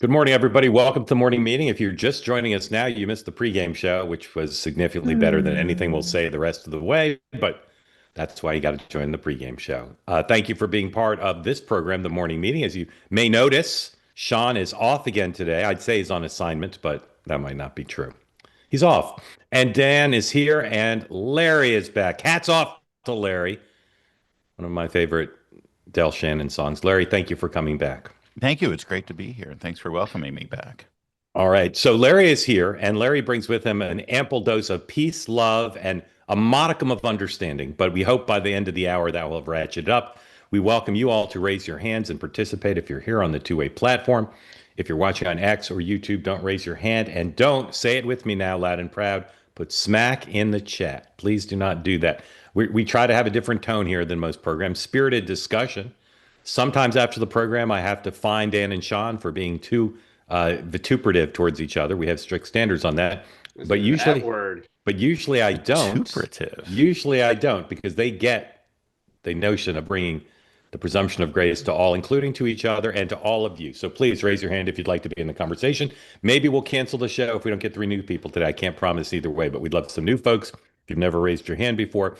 Good morning, everybody. Welcome to the morning meeting. If you're just joining us now, you missed the pregame show, which was significantly better than anything we'll say the rest of the way, but that's why you got to join the pregame show. Thank you for being part of this program, the morning meeting. As you may notice, Sean is off again today. I'd say he's on assignment, but that might not be true. He's off. And Dan is here, and Larry is back. Hats off to Larry, one of my favorite Del Shannon songs. Larry, thank you for coming back. Thank you. It's great to be here. And thanks for welcoming me back. All right. So Larry is here, and Larry brings with him an ample dose of peace, love, and a modicum of understanding. But we hope by the end of the hour that will have ratcheted up. We welcome you all to raise your hands and participate if you're here on the two-way platform. If you're watching on X or YouTube, don't raise your hand. And don't say it with me now, loud and proud. Put smack in the chat. Please do not do that. We try to have a different tone here than most programs. Spirited discussion. Sometimes after the program, I have to fine Dan and Sean for being too vituperative towards each other. We have strict standards on that. But usually, I don't. Vituperative. Usually I don't, because they get the notion of bringing the presumption of grace to all, including to each other and to all of you. So please raise your hand if you'd like to be in the conversation. Maybe we'll cancel the show if we don't get 3 new people today. I can't promise either way, but we'd love some new folks. If you've never raised your hand before.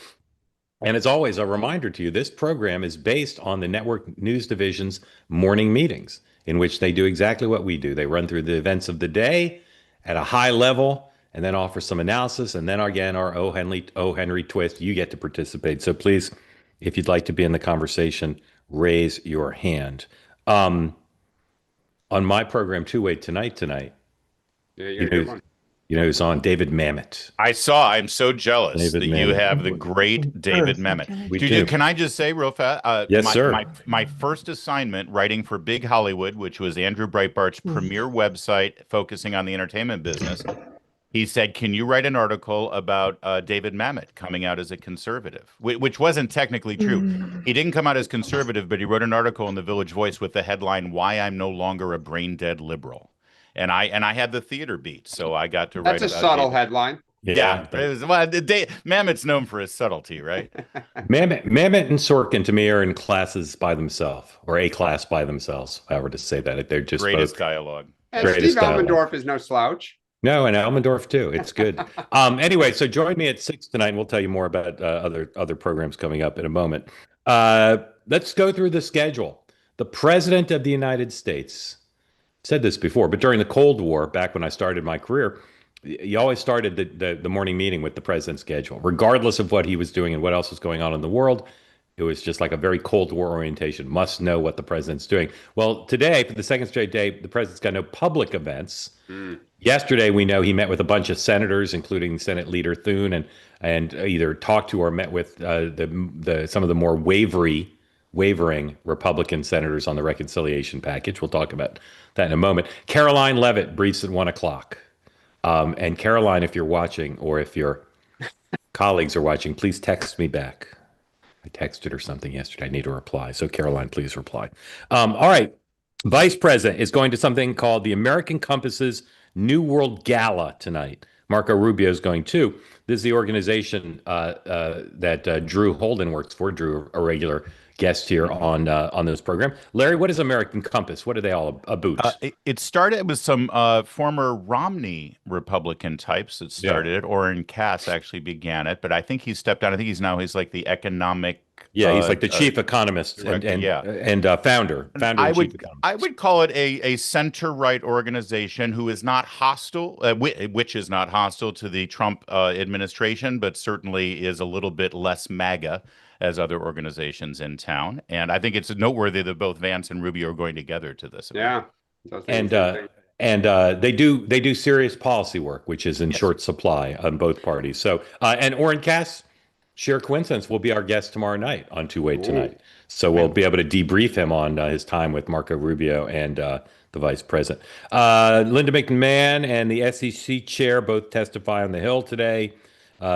And as always, a reminder to you, this program is based on the network news division's morning meetings, in which they do exactly what we do. They run through the events of the day at a high level and then offer some analysis. And then again, our Henry twist, you get to participate. So please, if you'd like to be in the conversation, raise your hand. On my program, Two-Way Tonight, Yeah, you're a good one. who's on? David Mamet. I saw. I'm so jealous David that Mamet. you have the great David Mamet. We do. Can I just say real fast? Yes, sir. My first assignment writing for Big Hollywood, which was Andrew Breitbart's premier website focusing on the entertainment business, he said, "Can you write an article about David Mamet coming out as a conservative?" Which wasn't technically true. He didn't come out as conservative, but he wrote an article in the Village Voice with the headline, "Why I'm No Longer a Brain Dead Liberal." And I had the theater beat, so I got to write That's a about subtle David. headline. Yeah, Mamet's known for his subtlety, right? Mamet and Sorkin to me are in classes by themselves, or a class by themselves, however to say that. They're just Greatest both dialogue. And greatest Steve dialogue. Elmendorf is no slouch. No, and Elmendorf too. It's good. Anyway, so join me at 6 tonight, and we'll tell you more about other programs coming up in a moment. Let's go through the schedule. The President of the United States said this before, but during the Cold War, back when I started my career, you always started the morning meeting with the president's schedule, regardless of what he was doing and what else was going on in the world. It was just like a very Cold War orientation. Must know what the president's doing. Well, today, for the second straight day, the president's got no public events. Yesterday, we know he met with a bunch of senators, including Senate Leader Thune, and either talked to or met with some of the more wavering Republican senators on the reconciliation package. We'll talk about that in a moment. Caroline Leavitt briefs at 1 o'clock. And Caroline, if you're watching, or if your colleagues are watching, please text me back. I texted her something yesterday. I need a reply. So Caroline, please reply. All right. Vice President is going to something called the American Compass's New World Gala tonight. Marco Rubio is going too. This is the organization that Drew Holden works for. Drew, a regular guest here on this program. Larry, what is American Compass? What are they all about? It started with some former Romney Republican types that started it. Orrin Cass actually began it, but I think he stepped down. I think he's like the economic. Yeah, he's like the chief economist and founder. I would call it a center-right organization who is not hostile, which is not hostile to the Trump administration, but certainly is a little bit less MAGA as other organizations in town. And I think it's noteworthy that both Vance and Rubio are going together to this event. Yeah. And they do serious policy work, which is in short supply on both parties. So and Orrin Cass, sheer coincidence, will be our guest tomorrow night on Two-Way Tonight. So we'll be able to debrief him on his time with Marco Rubio and the vice president. Linda McMahon and the SEC chair both testify on the Hill today.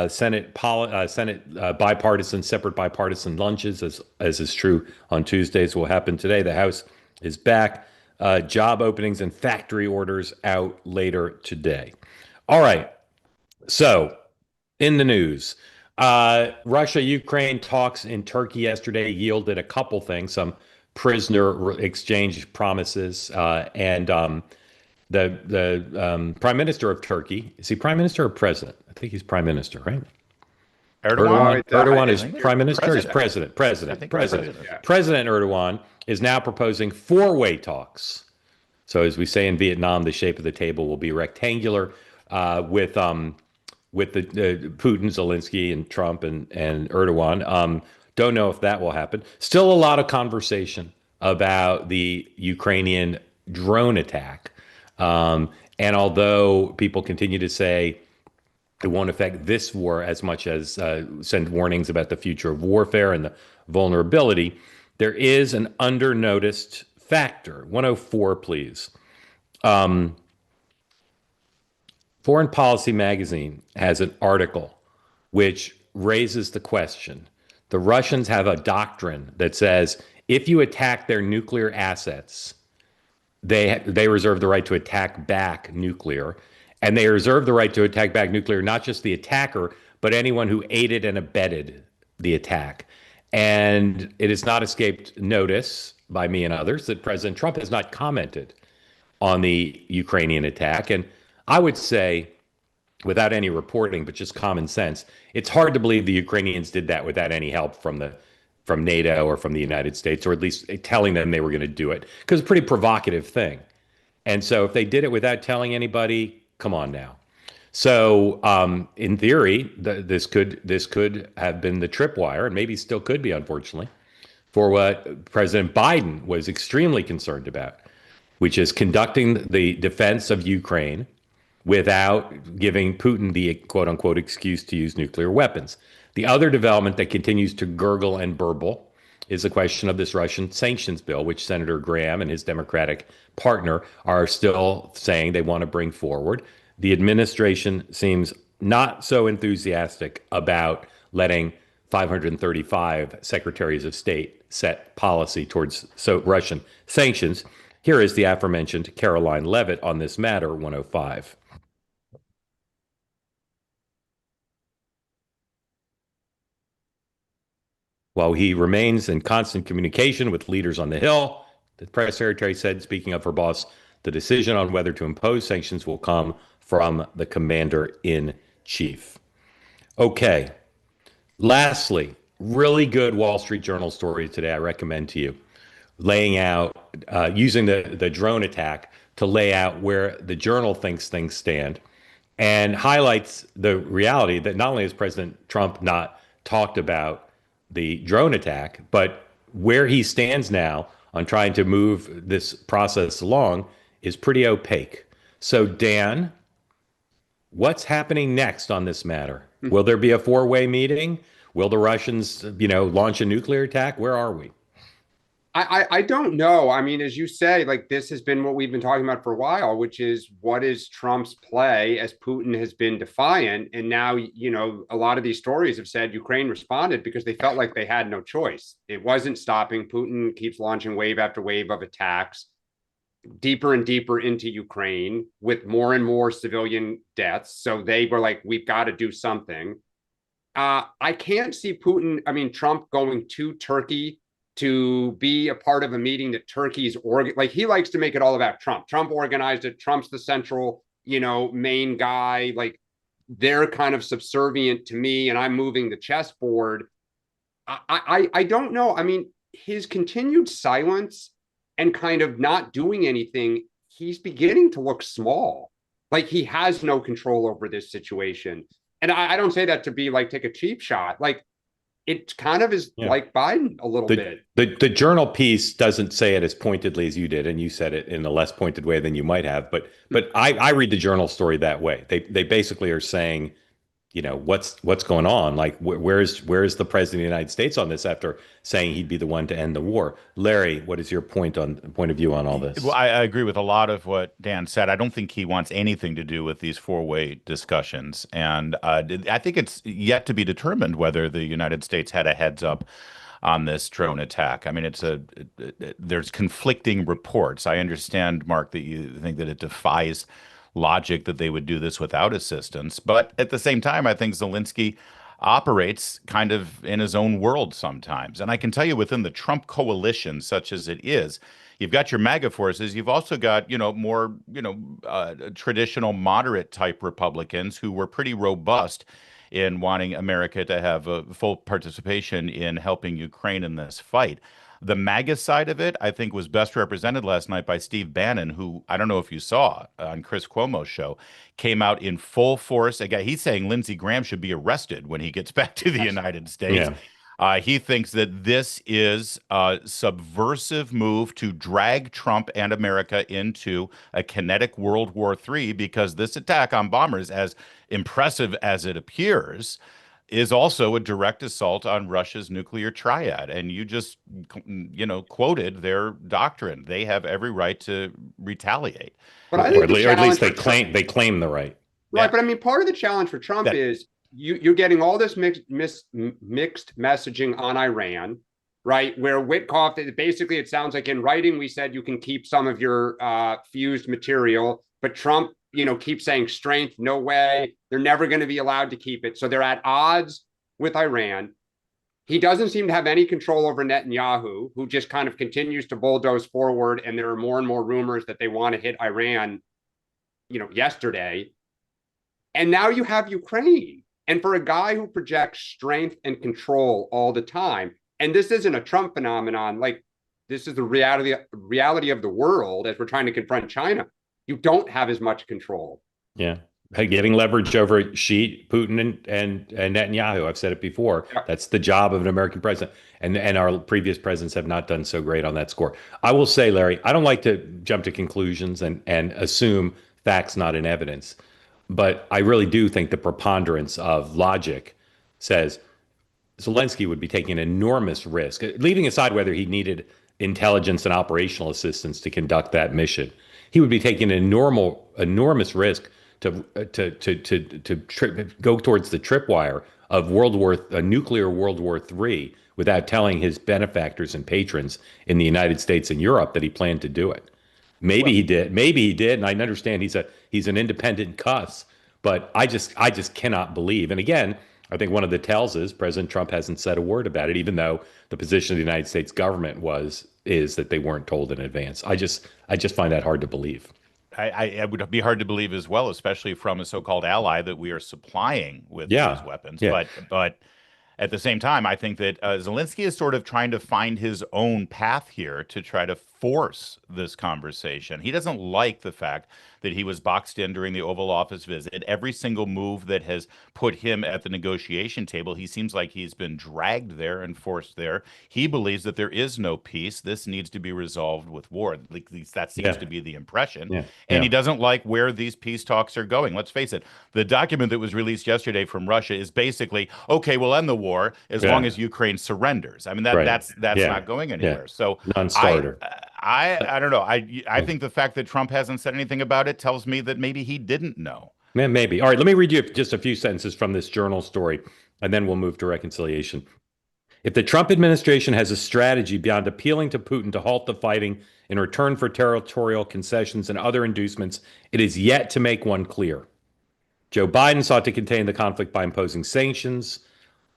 Senate bipartisan, separate bipartisan lunches, as is true on Tuesdays, will happen today. The House is back. Job openings and factory orders out later today. All right. So, in the news, Russia-Ukraine talks in Turkey yesterday yielded a couple things, some prisoner exchange promises, and the prime minister of Turkey, is he prime minister or president? I think he's prime minister, right? Erdogan. Erdogan is think prime minister. Or is president. president? President. Yeah. President Erdogan is now proposing four-way talks. So, as we say in Vietnam, the shape of the table will be rectangular, with the Putin, Zelensky, and Trump and Erdogan. Don't know if that will happen. Still a lot of conversation about the Ukrainian drone attack. And although people continue to say it won't affect this war as much as send warnings about the future of warfare and the vulnerability, there is an under-noticed factor. 104, please. Foreign Policy Magazine has an article which raises the question. The Russians have a doctrine that says if you attack their nuclear assets, they reserve the right to attack back nuclear. And they reserve the right to attack back nuclear, not just the attacker, but anyone who aided and abetted the attack. And it has not escaped notice by me and others that President Trump has not commented on the Ukrainian attack. And I would say, without any reporting, but just common sense, it's hard to believe the Ukrainians did that without any help from NATO or from the United States, or at least telling them they were going to do it, because it's a pretty provocative thing. And so if they did it without telling anybody, come on now. So in theory, this could have been the tripwire, and maybe still could be, unfortunately, for what President Biden was extremely concerned about, which is conducting the defense of Ukraine without giving Putin the quote unquote excuse to use nuclear weapons. The other development that continues to gurgle and burble is the question of this Russian sanctions bill, which Senator Graham and his Democratic partner are still saying they want to bring forward. The administration seems not so enthusiastic about letting 535 secretaries of state set policy towards Russian sanctions. Here is the aforementioned Caroline Levitt on this matter, 105. While he remains in constant communication with leaders on the Hill, the press secretary said, speaking of her boss, the decision on whether to impose sanctions will come from the commander-in-chief. Okay. Lastly, really good Wall Street Journal story today I recommend to you, laying out, using the drone attack to lay out where the Journal thinks things stand, and highlights the reality that not only has President Trump not talked about the drone attack, but where he stands now on trying to move this process along is pretty opaque. So, Dan, what's happening next on this matter? Will there be a four-way meeting? Will the Russians, launch a nuclear attack? Where are we? I don't know. I mean, as you say, like, this has been what we've been talking about for a while, which is what is Trump's play as Putin has been defiant. And now, a lot of these stories have said Ukraine responded because they felt like they had no choice. It wasn't stopping. Putin keeps launching wave after wave of attacks deeper and deeper into Ukraine with more and more civilian deaths. So they were like, we've got to do something. I can't see Trump going to Turkey to be a part of a meeting that Turkey's he likes to make it all about Trump. Trump organized it. Trump's the central, main guy. Like, they're kind of subservient to me, and I'm moving the chessboard. I don't know. I mean, his continued silence and kind of not doing anything, he's beginning to look small. Like, he has no control over this situation. And I don't say that to be like, take a cheap shot. Like, it kind of is like Biden a little bit. The Journal piece doesn't say it as pointedly as you did, and you said it in a less pointed way than you might have. But I read the Journal story that way. They basically are saying, what's going on? Like, where's the president of the United States on this after saying he'd be the one to end the war? Larry, what is your point of view on all this? Well, I agree with a lot of what Dan said. I don't think he wants anything to do with these four-way discussions. And I think it's yet to be determined whether the United States had a heads up on this drone attack. I mean, there's conflicting reports. I understand, Mark, that you think that it defies logic that they would do this without assistance. But at the same time, I think Zelensky operates kind of in his own world sometimes. And I can tell you within the Trump coalition, such as it is, you've got your MAGA forces. You've also got, more, traditional moderate type Republicans who were pretty robust in wanting America to have a full participation in helping Ukraine in this fight. The MAGA side of it, I think, was best represented last night by Steve Bannon, who I don't know if you saw on Chris Cuomo's show, came out in full force. Again, he's saying Lindsey Graham should be arrested when he gets back to the United States. Yeah. He thinks that this is a subversive move to drag Trump and America into a kinetic World War III, because this attack on bombers, as impressive as it appears, is also a direct assault on Russia's nuclear triad. And you just, quoted their doctrine. They have every right to retaliate. But I Or think at the least challenge they for Trump, claim the right. right? Yeah. But I mean, part of the challenge for Trump That- is you're getting all this mixed messaging on Iran, right? Where Witkoff, basically, it sounds like in writing, we said you can keep some of your fused material, but Trump, keeps saying strength, no way. They're never going to be allowed to keep it. So they're at odds with Iran. He doesn't seem to have any control over Netanyahu, who just kind of continues to bulldoze forward. And there are more and more rumors that they want to hit Iran, yesterday. And now you have Ukraine. And for a guy who projects strength and control all the time, and this isn't a Trump phenomenon, like this is the reality of the world as we're trying to confront China. You don't have as much control. Yeah. Getting leverage over Xi, Putin, and Netanyahu. I've said it before. Yeah. That's the job of an American president. And our previous presidents have not done so great on that score. I will say, Larry, I don't like to jump to conclusions and assume facts not in evidence. But I really do think the preponderance of logic says Zelensky would be taking an enormous risk, leaving aside whether he needed intelligence and operational assistance to conduct that mission. He would be taking an enormous risk to go towards the tripwire of a nuclear World War III without telling his benefactors and patrons in the United States and Europe that he planned to do it. Maybe he did, and I understand he's an independent cuss, but I just cannot believe. And again, I think one of the tells is President Trump hasn't said a word about it, even though the position of the United States government is that they weren't told in advance. I just find that hard to believe. It would be hard to believe as well, especially from a so-called ally that we are supplying with Yeah. these weapons. Yeah. But at the same time, I think that Zelensky is sort of trying to find his own path here to try to force this conversation. He doesn't like the fact that he was boxed in during the Oval Office visit. Every single move that has put him at the negotiation table, he seems like he's been dragged there and forced there. He believes that there is no peace. This needs to be resolved with war. At least that seems to be the impression. Yeah. And he doesn't like where these peace talks are going. Let's face it. The document that was released yesterday from Russia is basically, okay, we'll end the war as long as Ukraine surrenders. I mean, that's not going anywhere. So non-starter. I don't know. I think the fact that Trump hasn't said anything about it tells me that maybe he didn't know. Maybe. All right, let me read you just a few sentences from this journal story, and then we'll move to reconciliation. If the Trump administration has a strategy beyond appealing to Putin to halt the fighting in return for territorial concessions and other inducements, it is yet to make one clear. Joe Biden sought to contain the conflict by imposing sanctions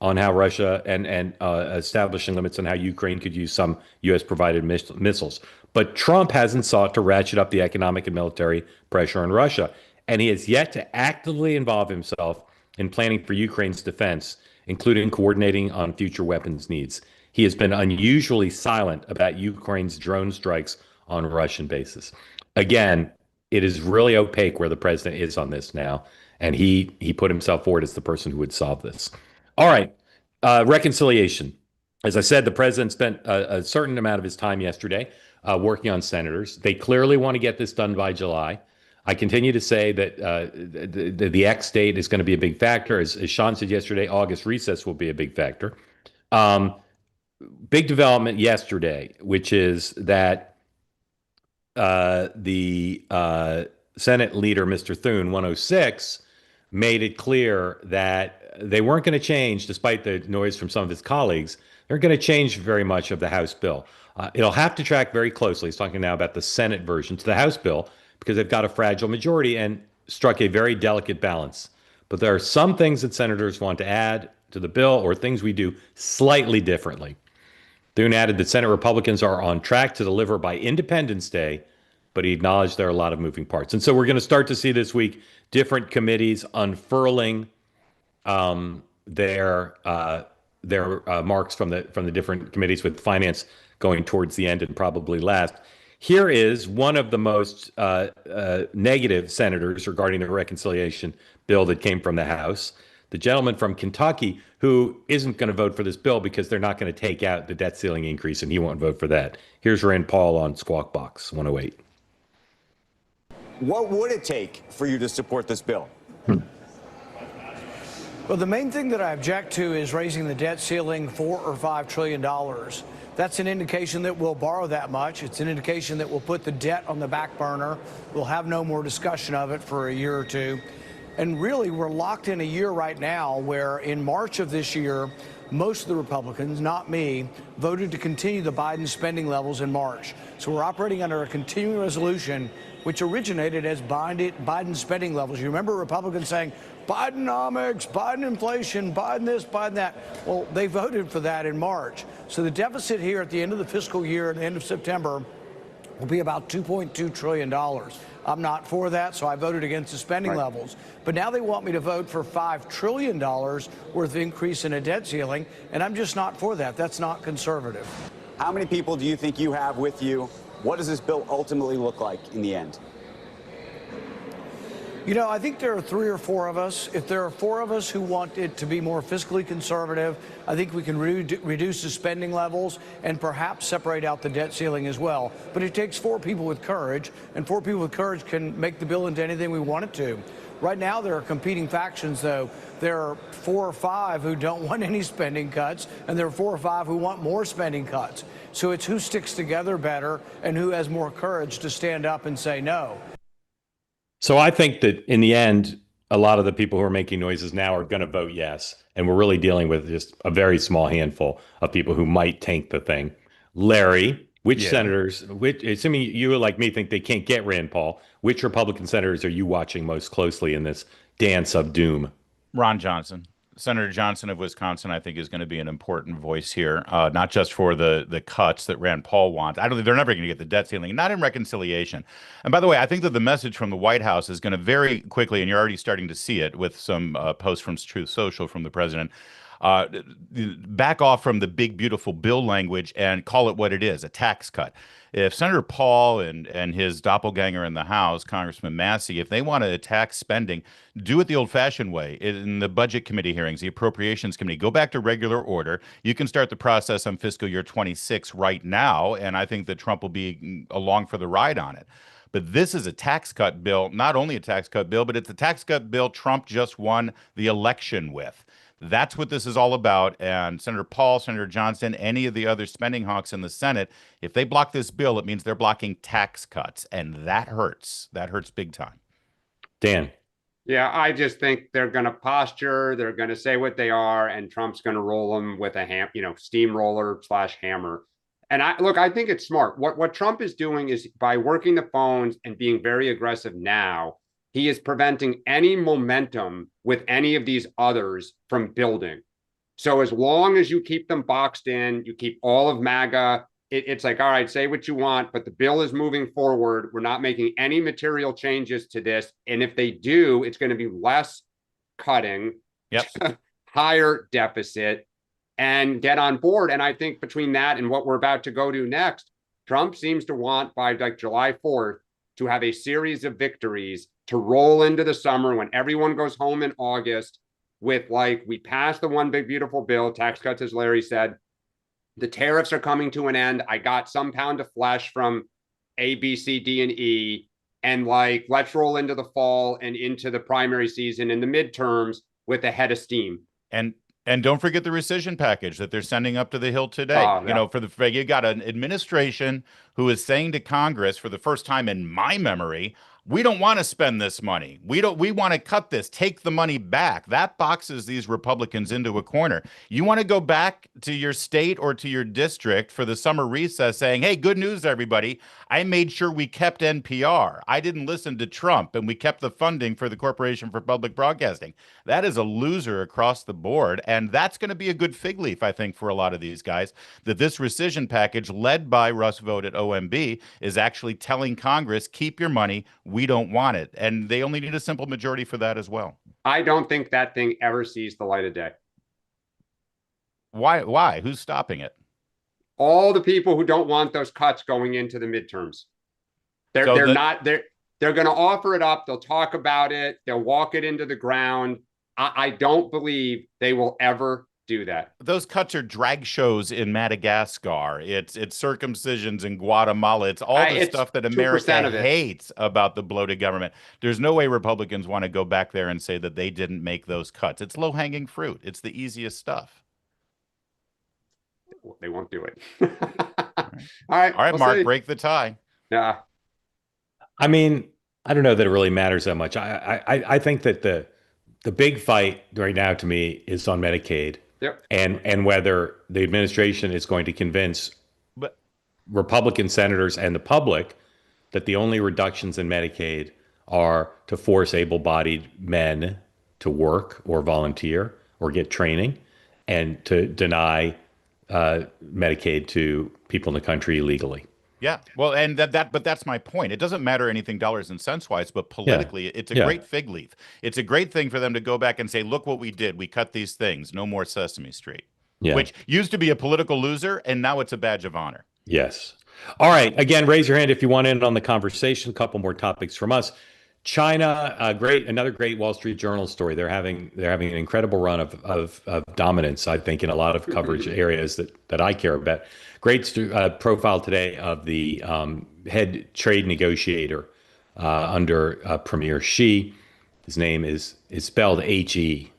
on how Russia and establishing limits on how Ukraine could use some U.S.-provided missiles. But Trump hasn't sought to ratchet up the economic and military pressure on Russia, and he has yet to actively involve himself in planning for Ukraine's defense, including coordinating on future weapons needs. He has been unusually silent about Ukraine's drone strikes on Russian bases. Again, it is really opaque where the president is on this now, and he put himself forward as the person who would solve this. All right, reconciliation. As I said, the president spent a certain amount of his time yesterday working on senators. They clearly want to get this done by July. I continue to say that the X date is going to be a big factor. As Sean said yesterday, August recess will be a big factor. Big development yesterday, which is that the Senate leader, Mr. Thune, 106, made it clear that they weren't going to change, despite the noise from some of his colleagues. They're going to change very much of the House bill. It'll have to track very closely. He's talking now about the Senate version to the House bill because they've got a fragile majority and struck a very delicate balance. But there are some things that senators want to add to the bill or things we do slightly differently. Thune added that Senate Republicans are on track to deliver by Independence Day, but he acknowledged there are a lot of moving parts. And so we're going to start to see this week different committees unfurling their marks from the different committees, with finance going towards the end and probably last. Here is one of the most negative senators regarding the reconciliation bill that came from the House, the gentleman from Kentucky, who isn't going to vote for this bill because they're not going to take out the debt ceiling increase, and he won't vote for that. Here's Rand Paul on Squawk Box 108. What would it take for you to support this bill? Well, the main thing that I object to is raising the debt ceiling $4 or $5 trillion. That's an indication that we'll borrow that much. It's an indication that we'll put the debt on the back burner. We'll have no more discussion of it for a year or two. And really, we're locked in a year right now where in March of this year, most of the Republicans, not me, voted to continue the Biden spending levels in March. So we're operating under a continuing resolution which originated as Biden spending levels. You remember Republicans saying, Bidenomics, Biden inflation, Biden this, Biden that. Well, they voted for that in March. So the deficit here at the end of the fiscal year, at the end of September, will be about $2.2 trillion. I'm not for that, so I voted against the spending levels. But now they want me to vote for $5 trillion worth of increase in a debt ceiling, and I'm just not for that. That's not conservative. How many people do you think you have with you? What does this bill ultimately look like in the end? You know, I think there are 3 or 4 of us. If there are 4 of us who want it to be more fiscally conservative, I think we can reduce the spending levels and perhaps separate out the debt ceiling as well. But it takes 4 people with courage, and 4 people with courage can make the bill into anything we want it to. Right now, there are competing factions, though. There are 4 or 5 who don't want any spending cuts, and there are 4 or 5 who want more spending cuts. So it's who sticks together better and who has more courage to stand up and say no. So I think that in the end, a lot of the people who are making noises now are going to vote yes. And we're really dealing with just a very small handful of people who might tank the thing. Larry, which senators, assuming you like me think they can't get Rand Paul, which Republican senators are you watching most closely in this dance of doom? Ron Johnson. Senator Johnson of Wisconsin, I think, is going to be an important voice here, not just for the cuts that Rand Paul wants. I don't think they're never going to get the debt ceiling, not in reconciliation. And by the way, I think that the message from the White House is going to very quickly, and you're already starting to see it with some posts from Truth Social from the president, back off from the big, beautiful bill language and call it what it is, a tax cut. If Senator Paul and his doppelganger in the House, Congressman Massey, if they want to attack spending, do it the old-fashioned way in the Budget Committee hearings, the Appropriations Committee. Go back to regular order. You can start the process on fiscal year 26 right now, and I think that Trump will be along for the ride on it. But this is a tax cut bill, not only a tax cut bill, but it's a tax cut bill Trump just won the election with. That's what this is all about. And Senator Paul, Senator Johnson, any of the other spending hawks in the Senate, if they block this bill, it means they're blocking tax cuts. And that hurts. That hurts big time. Dan. Yeah, I just think they're going to posture. They're going to say what they are, and Trump's going to roll them with a steamroller / hammer. And I think it's smart. What Trump is doing is by working the phones and being very aggressive now, he is preventing any momentum with any of these others from building. So as long as you keep them boxed in, you keep all of MAGA, it's like, all right, say what you want, but the bill is moving forward. We're not making any material changes to this. And if they do, it's going to be less cutting, higher deficit, and get on board. And I think between that and what we're about to go to next, Trump seems to want by like July 4th to have a series of victories to roll into the summer when everyone goes home in August with like, we passed the one big beautiful bill, tax cuts, as Larry said. The tariffs are coming to an end. I got some pound of flesh from A, B, C, D, and E. And like, let's roll into the fall and into the primary season and the midterms with a head of steam. And don't forget the rescission package that they're sending up to the Hill today. You know, you got an administration who is saying to Congress for the first time in my memory, we don't want to spend this money. We want to cut this, take the money back. That boxes these Republicans into a corner. You want to go back to your state or to your district for the summer recess saying, hey, good news, everybody. I made sure we kept NPR. I didn't listen to Trump, and we kept the funding for the Corporation for Public Broadcasting. That is a loser across the board. And that's going to be a good fig leaf, I think, for a lot of these guys, that this rescission package led by Russ Vogt at OMB is actually telling Congress, keep your money. We don't want it. And they only need a simple majority for that as well. I don't think that thing ever sees the light of day. Why? Who's stopping it? All the people who don't want those cuts going into the midterms. They're going to offer it up. They'll talk about it. They'll walk it into the ground. I don't believe they will ever do that. Those cuts are drag shows in Madagascar. It's circumcisions in Guatemala. It's all the stuff that America hates about the bloated government. There's no way Republicans want to go back there and say that they didn't make those cuts. It's low-hanging fruit. It's the easiest stuff. They won't do it. All right, we'll Mark, see. Break the tie. Yeah. I mean, I don't know that it really matters that much. I think that the big fight right now to me is on Medicaid. Yep. And whether the administration is going to convince Republican senators and the public that the only reductions in Medicaid are to force able-bodied men to work or volunteer or get training, and to deny Medicaid to people in the country illegally. Yeah, well, and but that's my point. It doesn't matter anything dollars and cents wise, but politically, it's a great fig leaf. It's a great thing for them to go back and say, look what we did. We cut these things. No more Sesame Street, which used to be a political loser, and now it's a badge of honor. Yes. All right. Again, raise your hand if you want in on the conversation. A couple more topics from us. China, another great Wall Street Journal story. They're having an incredible run of dominance, I think, in a lot of coverage areas that I care about. Great profile today of the head trade negotiator under Premier Xi. His name is spelled H-E,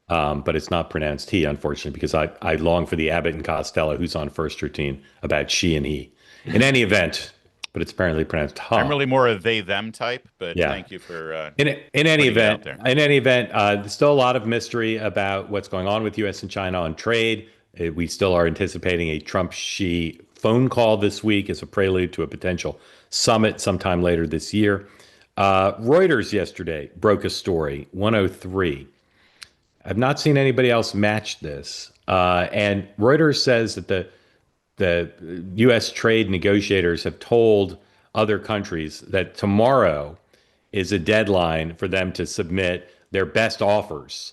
but it's not pronounced he, unfortunately, because I long for the Abbott and Costello, who's on first routine, about she and he. In any event, but it's apparently pronounced ha. I'm really more a they-them type, but thank you for in any event. In any event, there's still a lot of mystery about what's going on with U.S. and China on trade. We still are anticipating a Trump-Xi phone call this week as a prelude to a potential summit sometime later this year. Reuters yesterday broke a story, 103. I've not seen anybody else match this. And Reuters says that the U.S. trade negotiators have told other countries that tomorrow is a deadline for them to submit their best offers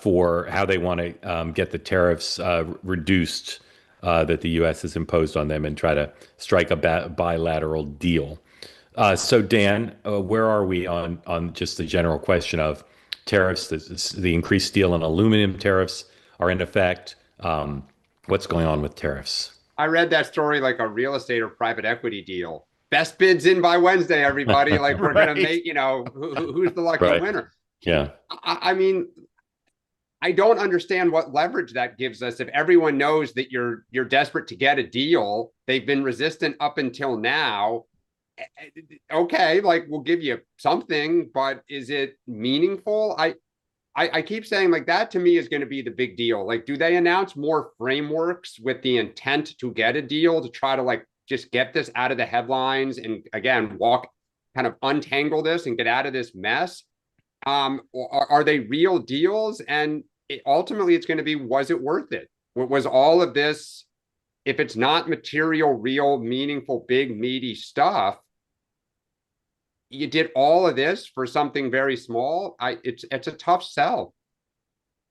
for how they want to get the tariffs reduced that the U.S. has imposed on them and try to strike a bilateral deal. So, Dan, where are we on just the general question of tariffs? The increased steel and aluminum tariffs are in effect. What's going on with tariffs? I read that story like a real estate or private equity deal. Best bids in by Wednesday, everybody. Like we're going to make, who's the lucky winner? Yeah. I mean, I don't understand what leverage that gives us. If everyone knows that you're desperate to get a deal, they've been resistant up until now. Okay, like we'll give you something, but is it meaningful? I keep saying like that to me is going to be the big deal. Like, do they announce more frameworks with the intent to get a deal to try to like just get this out of the headlines and again, kind of untangle this and get out of this mess? Are they real deals? And ultimately it's going to be, was it worth it? Was all of this, if it's not material, real, meaningful, big, meaty stuff, you did all of this for something very small. It's a tough sell.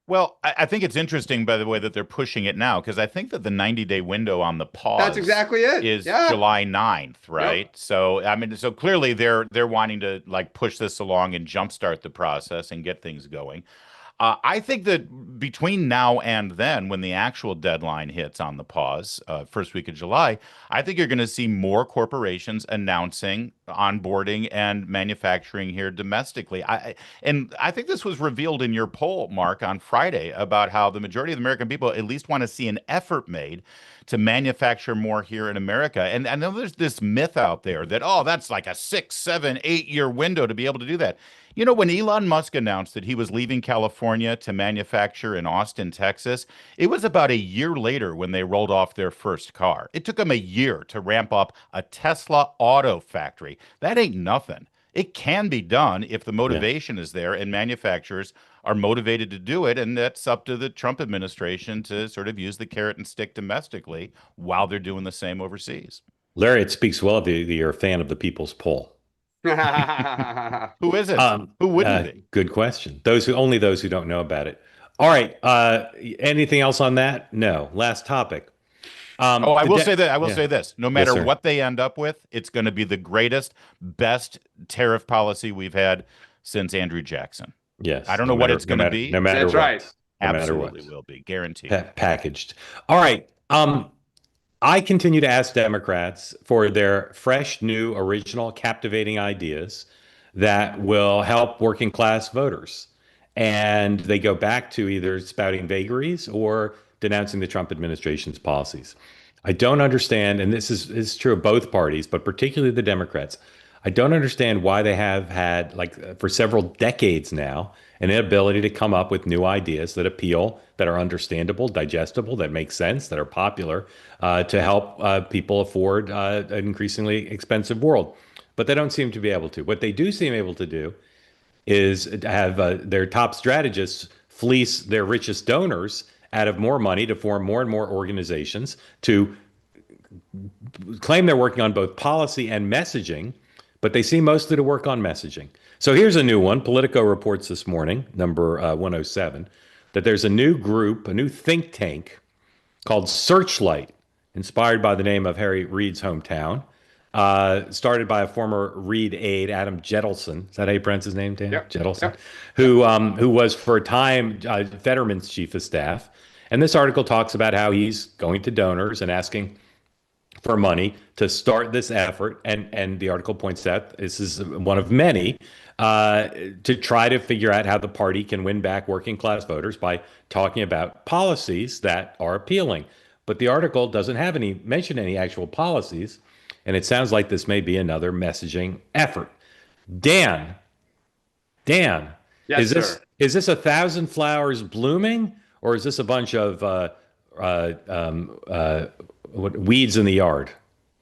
Well, I think it's interesting, by the way, that they're pushing it now, because I think that the 90-day window on the pause that's exactly it. Is July 9th, right? Yep. So, I mean, so clearly they're wanting to like push this along and jumpstart the process and get things going. I think that between now and then, when the actual deadline hits on the pause, first week of July, I think you're going to see more corporations announcing onboarding and manufacturing here domestically. And I think this was revealed in your poll, Mark, on Friday about how the majority of the American people at least want to see an effort made to manufacture more here in America. And I know there's this myth out there that, oh, that's like a 6, 7, 8 year window to be able to do that. You know, when Elon Musk announced that he was leaving California to manufacture in Austin, Texas, it was about a year later when they rolled off their first car. It took them a year to ramp up a Tesla auto factory. That ain't nothing. It can be done if the motivation is there and manufacturers are motivated to do it. And that's up to the Trump administration to sort of use the carrot and stick domestically while they're doing the same overseas. Larry, it speaks well that you're a fan of the People's Poll. Who isn't? Who wouldn't be? Good question. Only those who don't know about it. All right. Anything else on that? No. Last topic. I will say that. I will say this. No matter sir. what they end up with, it's going to be the greatest, best tariff policy we've had since Andrew Jackson. Yes. I don't know what it's going to be. No matter That's what. right. No Absolutely matter will be. Guaranteed. packaged. All right. I continue to ask Democrats for their fresh, new, original, captivating ideas that will help working class voters. And they go back to either spouting vagaries or denouncing the Trump administration's policies. I don't understand, and this is true of both parties, but particularly the Democrats. I don't understand why they have had, for several decades now, an inability to come up with new ideas that appeal, that are understandable, digestible, that make sense, that are popular, to help people afford an increasingly expensive world. But they don't seem to be able to. What they do seem able to do is have their top strategists fleece their richest donors out of more money to form more and more organizations to claim they're working on both policy and messaging, but they seem mostly to work on messaging. So here's a new one. Politico reports this morning, number 107, that there's a new group, a new think tank called Searchlight, inspired by the name of Harry Reid's hometown, started by a former Reid aide, Adam Jettleson. Is that how you pronounce his name, Dan? Yep. Jettleson, Yep. who was for a time Fetterman's chief of staff. And this article talks about how he's going to donors and asking for money to start this effort. And the article points out this is one of many to try to figure out how the party can win back working class voters by talking about policies that are appealing. But the article doesn't have mention any actual policies. And it sounds like this may be another messaging effort. Dan, Yes, is this 1,000 flowers blooming, or is this a bunch of weeds in the yard?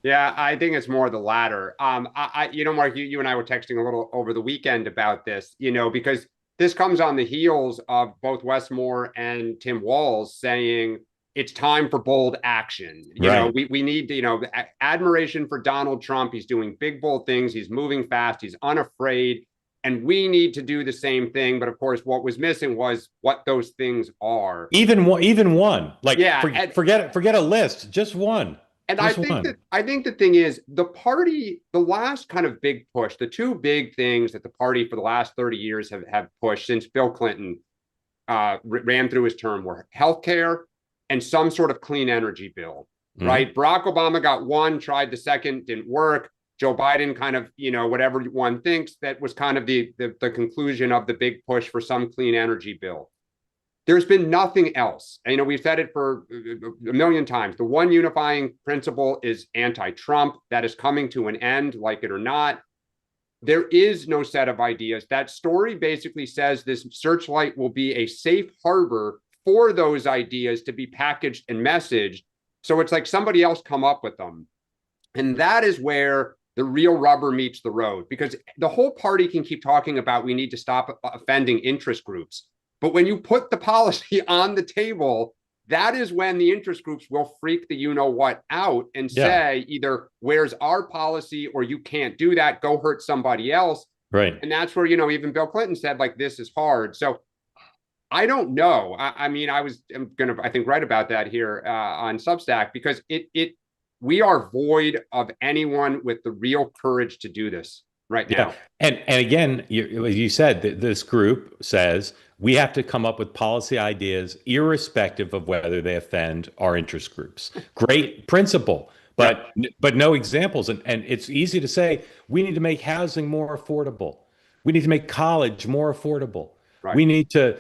Yeah, I think it's more the latter. Mark, you and I were texting a little over the weekend about this, because this comes on the heels of both Wes Moore and Tim Walz saying it's time for bold action. We need, admiration for Donald Trump. He's doing big, bold things. He's moving fast. He's unafraid. And we need to do the same thing. But of course, what was missing was what those things are. Even one. Forget a list. Just one. And I think the thing is, the party, the last kind of big push, the two big things that the party for the last 30 years have pushed since Bill Clinton ran through his term were healthcare and some sort of clean energy bill, right? Barack Obama got one, tried the second, didn't work. Joe Biden kind of, whatever one thinks, that was kind of the conclusion of the big push for some clean energy bill. There's been nothing else. And, we've said it for a million times. The one unifying principle is anti-Trump. That is coming to an end, like it or not. There is no set of ideas. That story basically says this Searchlight will be a safe harbor for those ideas to be packaged and messaged. So it's like somebody else come up with them. And that is where the real rubber meets the road, because the whole party can keep talking about we need to stop offending interest groups. But when you put the policy on the table, that is when the interest groups will freak the you-know-what out and say either where's our policy or you can't do that, go hurt somebody else. Right. And that's where, even Bill Clinton said, this is hard. So I don't know. I was going to, I think, write about that here on Substack, because we are void of anyone with the real courage to do this right now. And again, you said that this group says we have to come up with policy ideas irrespective of whether they offend our interest groups. Great principle. but no examples. And it's easy to say we need to make housing more affordable. We need to make college more affordable. Right. We need to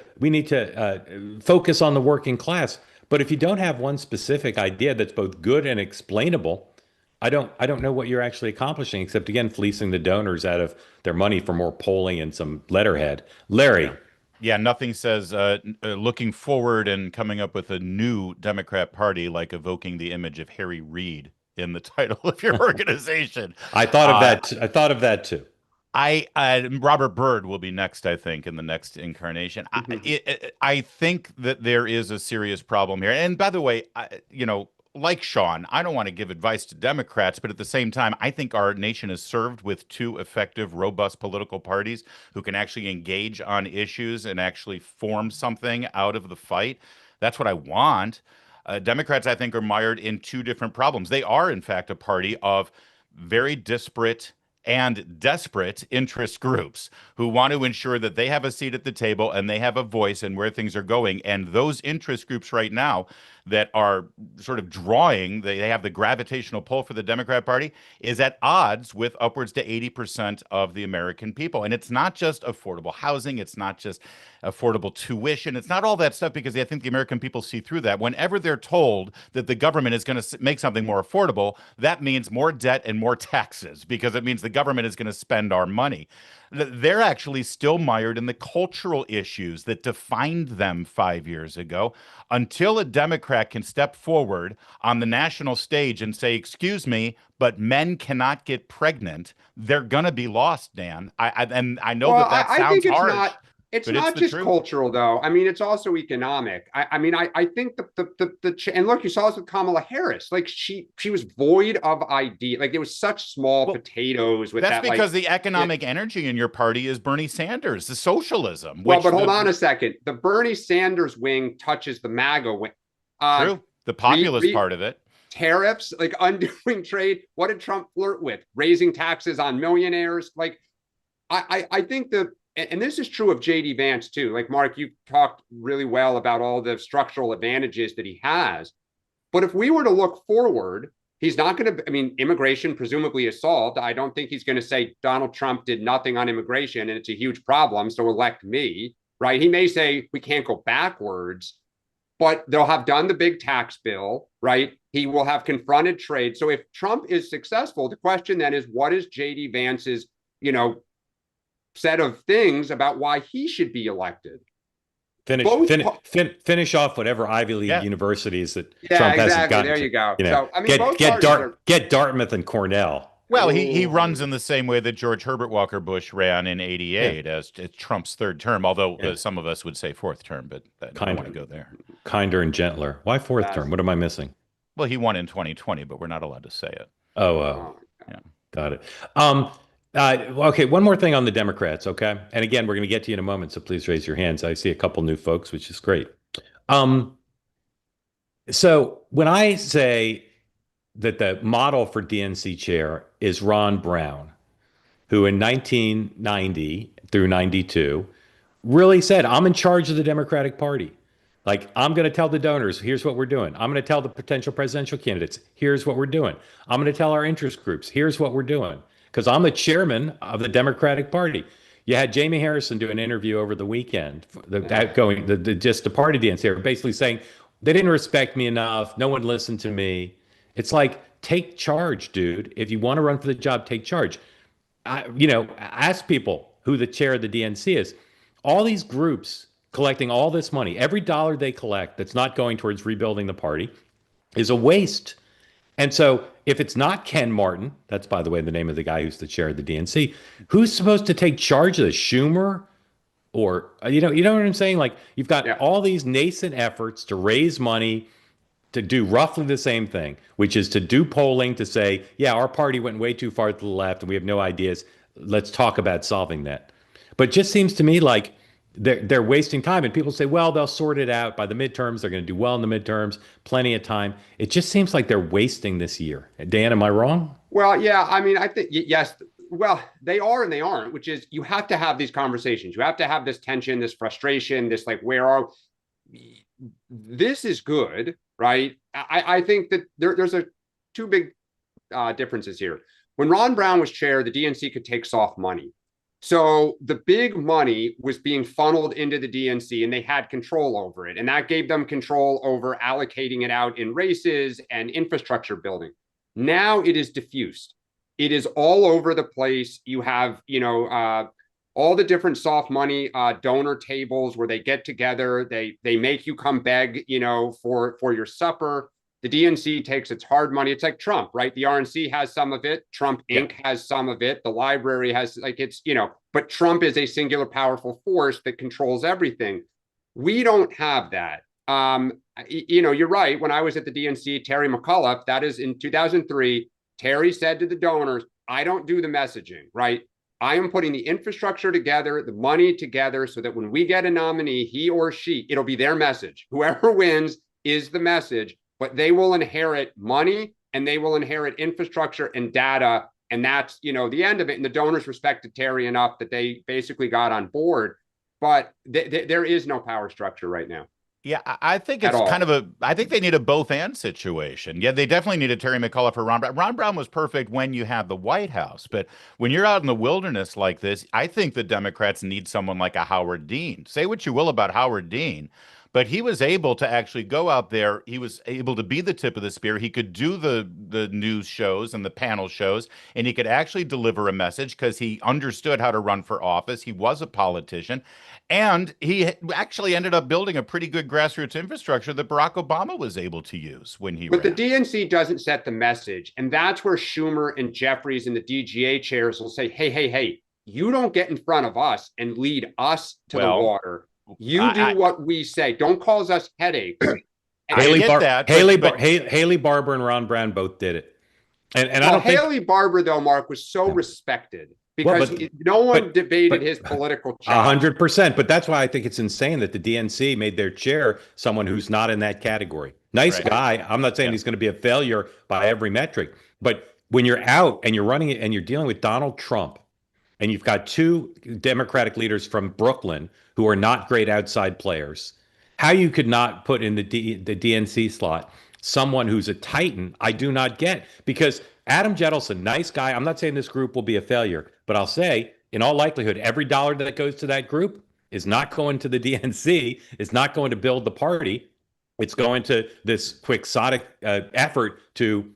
focus on the working class. But if you don't have one specific idea that's both good and explainable, I don't know what you're actually accomplishing, except again fleecing the donors out of their money for more polling and some letterhead. Larry. Yeah, nothing says looking forward and coming up with a new Democrat Party like evoking the image of Harry Reid in the title of your organization. I thought of that. I thought of that too. Robert Byrd will be next, I think, in the next incarnation. I think that there is a serious problem here. And by the way, like Sean, I don't want to give advice to Democrats, but at the same time, I think our nation is served with two effective, robust political parties who can actually engage on issues and actually form something out of the fight. That's what I want. Democrats, I think, are mired in two different problems. They are, in fact, a party of very disparate and desperate interest groups who want to ensure that they have a seat at the table and they have a voice in where things are going. And those interest groups right now that are sort of drawing, they have the gravitational pull for the Democrat Party, is at odds with upwards to 80% of the American people. And it's not just affordable housing. It's not just affordable tuition. It's not all that stuff, because I think the American people see through that. Whenever they're told that the government is going to make something more affordable, that means more debt and more taxes, because it means the government is going to spend our money. They're actually still mired in the cultural issues that defined them 5 years ago. Until a Democrat can step forward on the national stage and say, excuse me, but men cannot get pregnant, they're going to be lost, Dan. I know that sounds harsh. It's not just cultural, though. I mean, it's also economic. I think and look, you saw this with Kamala Harris. Like she was void of idea. Like there was such small potatoes with that. That's because the economic energy in your party is Bernie Sanders, the socialism. But hold on a second. The Bernie Sanders wing touches the MAGA wing. True. The populist part of it. Tariffs, like undoing trade. What did Trump flirt with? Raising taxes on millionaires. Like I think and this is true of JD Vance too. Like Mark, you talked really well about all the structural advantages that he has. But if we were to look forward, he's not going to, immigration presumably is solved. I don't think he's going to say Donald Trump did nothing on immigration and it's a huge problem, so elect me, right? He may say we can't go backwards, but they'll have done the big tax bill, right? He will have confronted trade. So if Trump is successful, the question then is, what is JD Vance's, set of things about why he should be elected? Finish off whatever Ivy League universities that Trump hasn't gotten. There you go. So get Dartmouth and Cornell. Well, he runs in the same way that George Herbert Walker Bush ran in '88 as Trump's third term, although some of us would say fourth term, but I don't want to go there. Kinder and gentler. Why fourth term? What am I missing? Well, he won in 2020, but we're not allowed to say it. Got it. Okay, one more thing on the Democrats, okay? And again, we're going to get to you in a moment, so please raise your hands. I see a couple new folks, which is great. So when I say that the model for DNC chair is Ron Brown, who in 1990 through 92 really said, I'm in charge of the Democratic Party. Like, I'm going to tell the donors, here's what we're doing. I'm going to tell the potential presidential candidates, here's what we're doing. I'm going to tell our interest groups, here's what we're doing. Because I'm the chairman of the Democratic Party. You had Jamie Harrison do an interview over the weekend, the party DNC, basically saying they didn't respect me enough. No one listened to me. It's like, take charge, dude. If you want to run for the job, take charge. Ask people who the chair of the DNC is. All these groups collecting all this money, every dollar they collect that's not going towards rebuilding the party is a waste. And so if it's not Ken Martin, that's, by the way, the name of the guy who's the chair of the DNC, who's supposed to take charge of this? Schumer? Or, you know what I'm saying? Like, you've got all these nascent efforts to raise money to do roughly the same thing, which is to do polling to say, yeah, our party went way too far to the left and we have no ideas. Let's talk about solving that. But it just seems to me like they're wasting time, and people say, well, they'll sort it out by the midterms. They're going to do well in the midterms, plenty of time. It just seems like they're wasting this year. Dan, am I wrong? Well, yeah, I think, yes. Well, they are and they aren't, which is you have to have these conversations. You have to have this tension, this frustration, this like, this is good, right? I think that there's two big differences here. When Ron Brown was chair, the DNC could take soft money. So the big money was being funneled into the DNC and they had control over it. And that gave them control over allocating it out in races and infrastructure building. Now it is diffused. It is all over the place. You have, all the different soft money donor tables where they get together. They make you come beg, for your supper. The DNC takes its hard money. It's like Trump, right? The RNC has some of it. Trump Inc. has some of it. The library has but Trump is a singular powerful force that controls everything. We don't have that. You're right. When I was at the DNC, Terry McAuliffe, that is in 2003, Terry said to the donors, I don't do the messaging, right? I am putting the infrastructure together, the money together, so that when we get a nominee, he or she, it'll be their message. Whoever wins is the message. But they will inherit money and they will inherit infrastructure and data. And that's, the end of it. And the donors respected Terry enough that they basically got on board. But there is no power structure right now. Yeah, I think it's I think they need a both and situation. Yeah, they definitely need a Terry McAuliffe or Ron Brown. Ron Brown was perfect when you had the White House. But when you're out in the wilderness like this, I think the Democrats need someone like a Howard Dean. Say what you will about Howard Dean, but he was able to actually go out there. He was able to be the tip of the spear. He could do the news shows and the panel shows, and he could actually deliver a message because he understood how to run for office. He was a politician, and he actually ended up building a pretty good grassroots infrastructure that Barack Obama was able to use when he ran. But the DNC doesn't set the message, and that's where Schumer and Jeffries and the DGA chairs will say, hey, you don't get in front of us and lead us to the water. You do what we say. Don't cause us headaches. Haley Barbour and Ron Brown both did it. And I don't think Haley Barbour, though, Mark, was so respected because no one debated his political challenge. 100%. But that's why I think it's insane that the DNC made their chair someone who's not in that category. Nice guy. I'm not saying he's going to be a failure by every metric. But when you're out and you're running it and you're dealing with Donald Trump, and you've got two Democratic leaders from Brooklyn who are not great outside players, how you could not put in the DNC slot someone who's a titan, I do not get. Because Adam Jettelson, nice guy. I'm not saying this group will be a failure, but I'll say, in all likelihood, every dollar that goes to that group is not going to the DNC, is not going to build the party. It's going to this quixotic effort to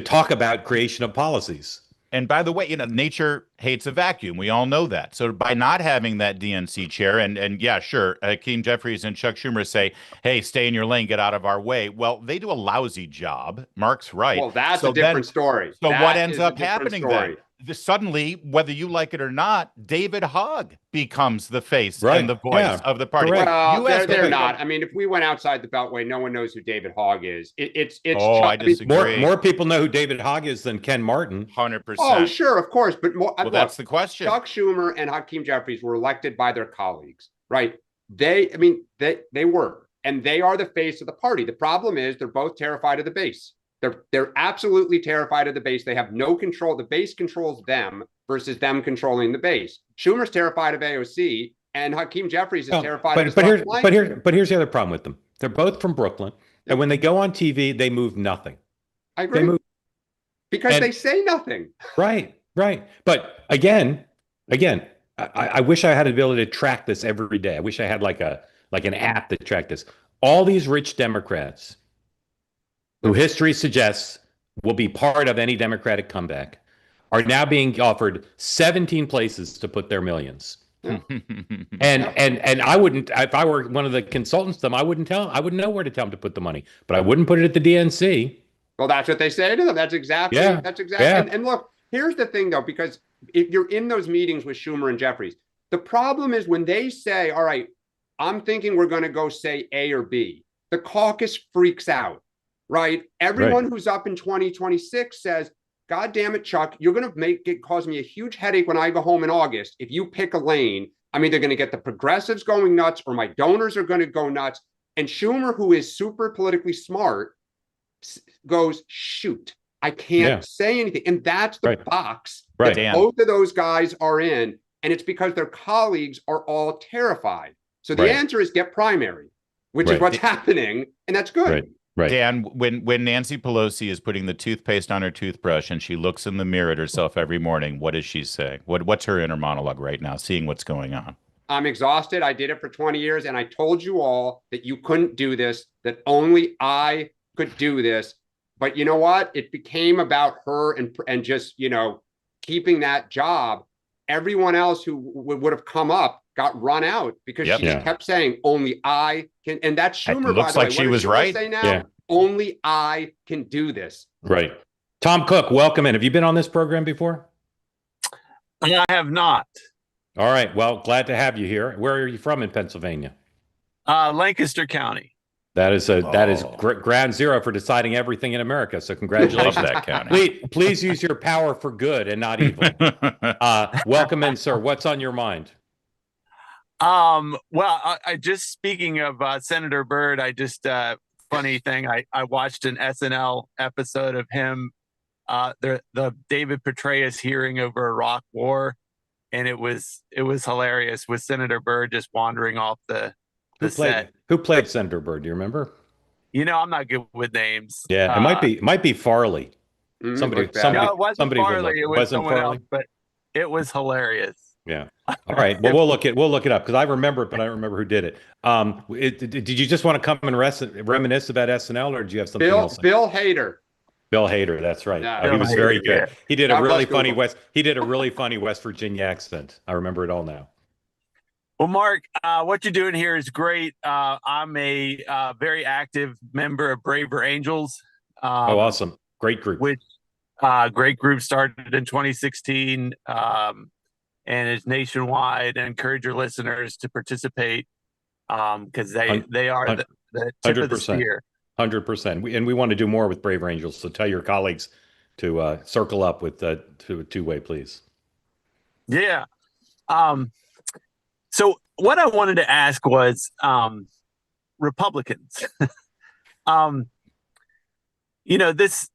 talk about creation of policies. And by the way, nature hates a vacuum. We all know that. So by not having that DNC chair, and yeah, sure, Hakeem Jeffries and Chuck Schumer say, hey, stay in your lane, get out of our way. Well, they do a lousy job. Mark's right. Well, that's a different story. So what ends up happening then? Suddenly, whether you like it or not, David Hogg becomes the face and the voice of the party. Well, they're not. I mean, if we went outside the Beltway, no one knows who David Hogg is. It's I disagree. More people know who David Hogg is than Ken Martin. 100%. Oh, sure, of course. But that's the question. Chuck Schumer and Hakeem Jeffries were elected by their colleagues, right? They were, and they are the face of the party. The problem is they're both terrified of the base. They're absolutely terrified of the base. They have no control. The base controls them versus them controlling the base. Schumer's terrified of AOC, and Hakeem Jeffries is terrified of but here's the other problem with them. They're both from Brooklyn, and when they go on TV, they move nothing. I agree. Because they say nothing. Right. But again, I wish I had the ability to track this every day. I wish I had like an app that tracked this. All these rich Democrats who history suggests will be part of any Democratic comeback, are now being offered 17 places to put their millions. Yeah. And I wouldn't, if I were one of the consultants to them, I wouldn't know where to tell them to put the money, but I wouldn't put it at the DNC. Well, that's what they say to them. That's exactly. And look, here's the thing though, because if you're in those meetings with Schumer and Jeffries, the problem is when they say, all right, I'm thinking we're going to go say A or B, the caucus freaks out. Right. Everyone who's up in 2026 says, God damn it, Chuck, you're going to cause me a huge headache when I go home in August. If you pick a lane, I'm either going to get the progressives going nuts or my donors are going to go nuts. And Schumer, who is super politically smart, goes, shoot, I can't say anything. And that's the box that both of those guys are in. And it's because their colleagues are all terrified. So the answer is get primary, which is what's happening. And that's good. Right. Dan, when Nancy Pelosi is putting the toothpaste on her toothbrush and she looks in the mirror at herself every morning, what does she say? What's her inner monologue right now, seeing what's going on? I'm exhausted. I did it for 20 years, and I told you all that you couldn't do this, that only I could do this. But you know what? It became about her and just, keeping that job. Everyone else who would have come up got run out because she just kept saying, only I can. And that's Schumer, it looks by the like way. she was right. Say now? Only I can do this. Right. Tom Cook, welcome in. Have you been on this program before? I have not. All right. Well, glad to have you here. Where are you from in Pennsylvania? Lancaster County. That is ground zero for deciding everything in America. So congratulations. Love that county. Please use your power for good and not evil. Welcome in, sir. What's on your mind? Well, I just speaking of Senator Byrd, funny thing. I watched an SNL episode of him, the David Petraeus hearing over Iraq War, and it was hilarious with Senator Byrd just wandering off the set. Who played Senator Byrd? Do you remember? I'm not good with names. Yeah, it might be Farley. No, it wasn't Farley. It was someone else, but it was hilarious. Yeah. All right. Well, we'll look it up because I remember it, but I don't remember who did it. Did you just want to come and reminisce about SNL, or did you have something else? Bill Hader. Bill Hader. That's right. Yeah, he was very good. He did a really funny West Virginia accent. I remember it all now. Well, Mark, what you're doing here is great. I'm a very active member of Braver Angels. Awesome. Great group. Which great group started in 2016 and is nationwide. And encourage your listeners to participate because they are the tip of the spear. 100%. And we want to do more with Braver Angels. So tell your colleagues to circle up with two-way, please. Yeah. So what I wanted to ask was Republicans. This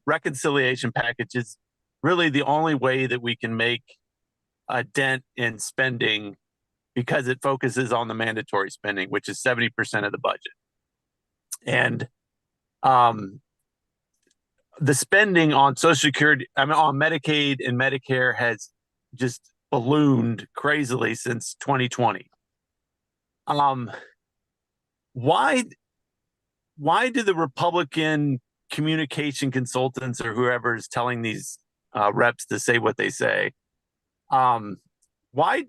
reconciliation package is really the only way that we can make a dent in spending because it focuses on the mandatory spending, which is 70% of the budget. And the spending on Social Security, on Medicaid and Medicare has just ballooned crazily since 2020. Why do the Republican communication consultants or whoever is telling these reps to say what they say, why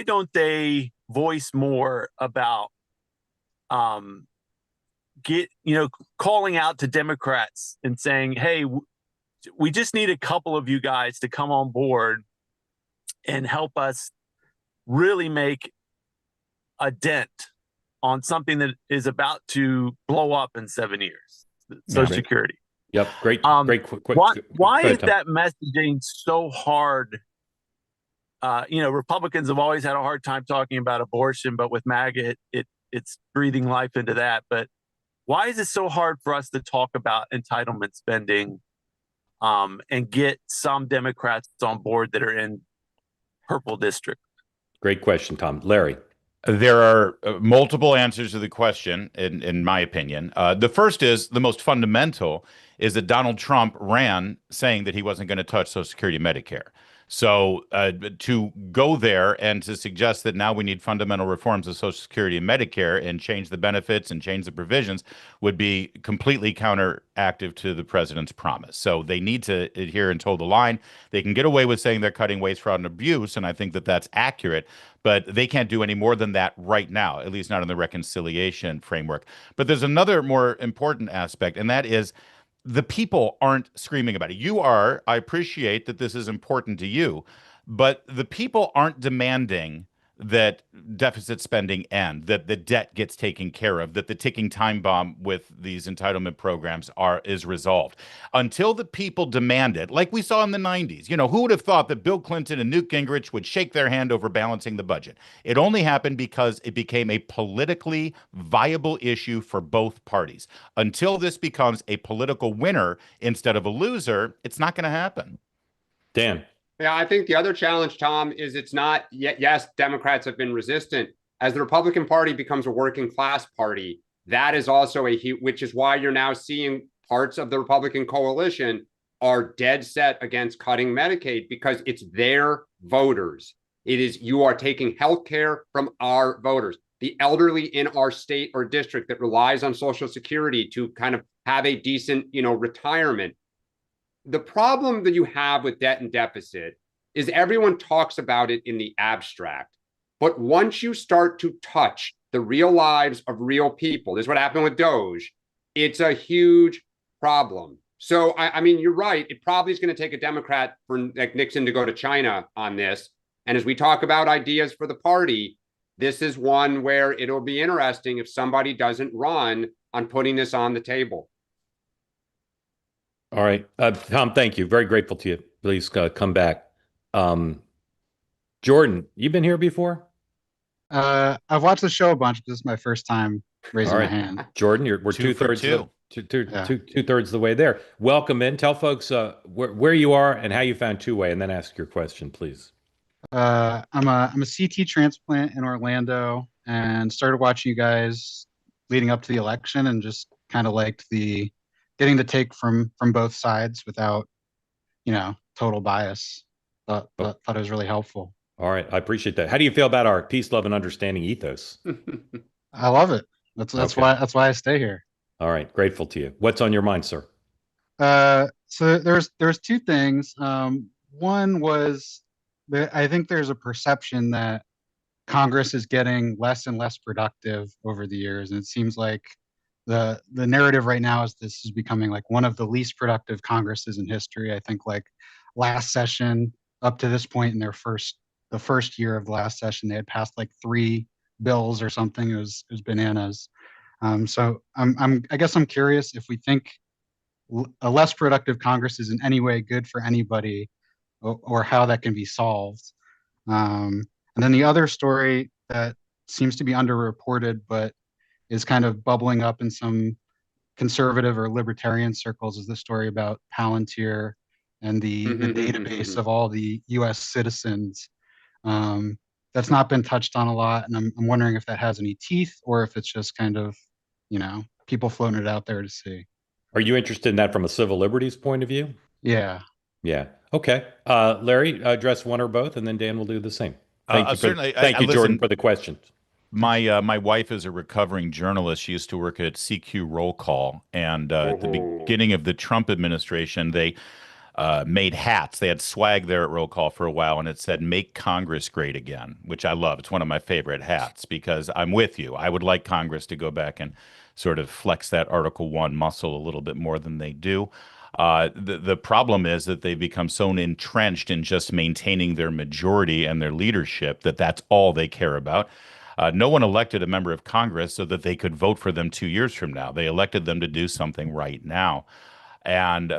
don't they voice more about calling out to Democrats and saying, hey, we just need a couple of you guys to come on board and help us really make a dent on something that is about to blow up in 7 years, Social Security. Yep. Great. Why is that messaging so hard? Republicans have always had a hard time talking about abortion, but with MAGA, it's breathing life into that. But why is it so hard for us to talk about entitlement spending and get some Democrats on board that are in purple district? Great question, Tom. Larry. There are multiple answers to the question, in my opinion. The first is, the most fundamental, is that Donald Trump ran saying that he wasn't going to touch Social Security and Medicare. So to go there and to suggest that now we need fundamental reforms of Social Security and Medicare and change the benefits and change the provisions would be completely counteractive to the president's promise. So they need to adhere and toe the line. They can get away with saying they're cutting waste, fraud, and abuse, and I think that that's accurate, but they can't do any more than that right now, at least not in the reconciliation framework. But there's another more important aspect, and that is the people aren't screaming about it. You are. I appreciate that this is important to you, but the people aren't demanding that deficit spending end, that the debt gets taken care of, that the ticking time bomb with these entitlement programs is resolved. Until the people demand it, like we saw in the 90s, who would have thought that Bill Clinton and Newt Gingrich would shake their hand over balancing the budget? It only happened because it became a politically viable issue for both parties. Until this becomes a political winner instead of a loser, it's not going to happen. Dan. Yeah, I think the other challenge, Tom, is it's not yet. Yes, Democrats have been resistant. As the Republican Party becomes a working class party, That is also which is why you're now seeing parts of the Republican coalition are dead set against cutting Medicaid, because it's their voters. It is, you are taking health care from our voters, the elderly in our state or district that relies on Social Security to kind of have a decent, retirement. The problem that you have with debt and deficit is everyone talks about it in the abstract. But once you start to touch the real lives of real people, this is what happened with Doge, it's a huge problem. So, I mean, you're right. It probably is going to take a Democrat for like Nixon to go to China on this. And as we talk about ideas for the party, this is one where it'll be interesting if somebody doesn't run on putting this on the table. All right. Tom, thank you. Very grateful to you. Please come back. Jordan, you've been here before? I've watched the show a bunch, but this is my first time raising my hand. Jordan, we're two-thirds two-thirds the way there. Welcome in. Tell folks where you are and how you found Two-Way, and then ask your question, please. I'm a CT transplant in Orlando, and started watching you guys leading up to the election, and just kind of liked getting the take from both sides without, total bias. Thought it was really helpful. All right, I appreciate that. How do you feel about our peace, love, and understanding ethos? I love it. That's Okay. why I stay here. All right, grateful to you. What's on your mind, sir? So there's two things. One was that I think there's a perception that Congress is getting less and less productive over the years, and it seems like the narrative right now is this is becoming like one of the least productive Congresses in history. I think like last session up to this point in the first year of the last session, they had passed like 3 bills or something. It was bananas. So I guess I'm curious if we think a less productive Congress is in any way good for anybody, or how that can be solved. And then the other story that seems to be underreported, but is kind of bubbling up in some conservative or libertarian circles, is the story about Palantir and the database of all the U.S. citizens. That's not been touched on a lot, and I'm wondering if that has any teeth, or if it's just kind of, people floating it out there to see. Are you interested in that from a civil liberties point of view? Yeah. Yeah. Okay. Larry, address one or both, and then Dan will do the same. Thank you, certainly. Thank you, Jordan, for the question. My wife is a recovering journalist. She used to work at CQ Roll Call, and at the beginning of the Trump administration, they made hats. They had swag there at Roll Call for a while, and it said "Make Congress Great Again," which I love. It's one of my favorite hats, because I'm with you. I would like Congress to go back and sort of flex that Article 1 muscle a little bit more than they do. The problem is that they've become so entrenched in just maintaining their majority and their leadership that that's all they care about. No one elected a member of Congress so that they could vote for them 2 years from now. They elected them to do something right now. And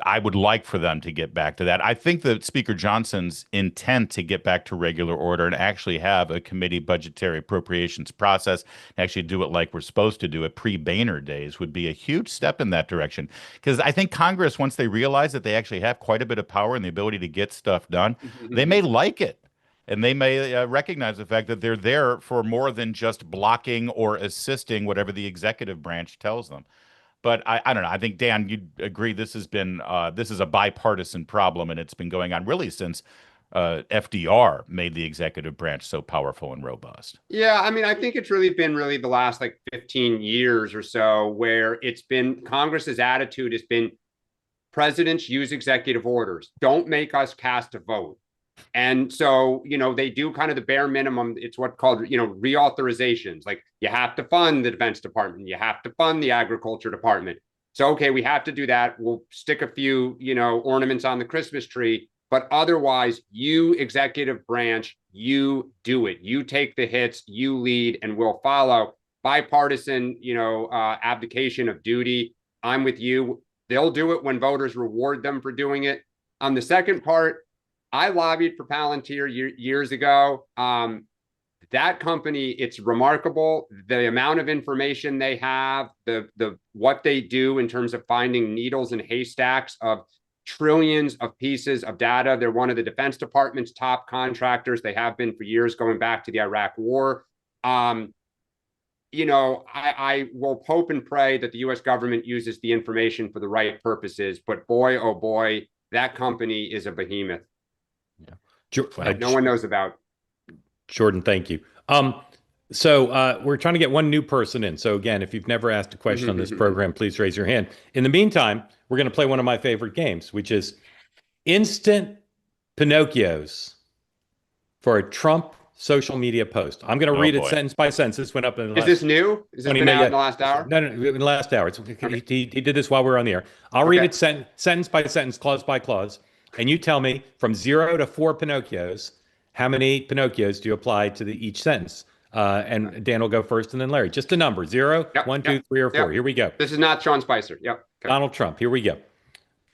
I would like for them to get back to that. I think that Speaker Johnson's intent to get back to regular order and actually have a committee budgetary appropriations process, and actually do it like we're supposed to do it pre-Boehner days, would be a huge step in that direction. Because I think Congress, once they realize that they actually have quite a bit of power and the ability to get stuff done, they may like it. And they may recognize the fact that they're there for more than just blocking or assisting whatever the executive branch tells them. But I don't know. I think, Dan, you'd agree this is a bipartisan problem, and it's been going on really since FDR made the executive branch so powerful and robust. Yeah, I mean, I think it's really been the last like 15 years or so where it's been Congress's attitude has been presidents use executive orders. Don't make us cast a vote. And so, they do kind of the bare minimum. It's what's called, reauthorizations. Like, you have to fund the Defense Department. You have to fund the Agriculture Department. So, okay, we have to do that. We'll stick a few, ornaments on the Christmas tree. But otherwise, you executive branch, you do it. You take the hits, you lead, and we'll follow. Bipartisan, abdication of duty. I'm with you. They'll do it when voters reward them for doing it. On the second part, I lobbied for Palantir years ago. That company, it's remarkable the amount of information they have, the what they do in terms of finding needles in haystacks of trillions of pieces of data. They're one of the Defense Department's top contractors. They have been for years, going back to the Iraq War. I will hope and pray that the U.S. government uses the information for the right purposes. But boy, oh boy, that company is a behemoth. No one knows about. Jordan, thank you. So we're trying to get one new person in. So again, if you've never asked a question on this program, please raise your hand. In the meantime, we're going to play one of my favorite games, which is instant Pinocchios for a Trump social media post. I'm going to read it sentence by sentence. This went up in the Is this new? Is this been out in the last hour? No, in the last hour. He did this while we were on the air. I'll read it sentence by sentence, clause by clause, and you tell me from 0 to 4 Pinocchios, how many Pinocchios do you apply to each sentence? And Dan will go first, and then Larry. Just a number: 0, 1, 2, 3, or 4. Here we go. This is not Sean Spicer. Yep. Okay. Donald Trump. Here we go.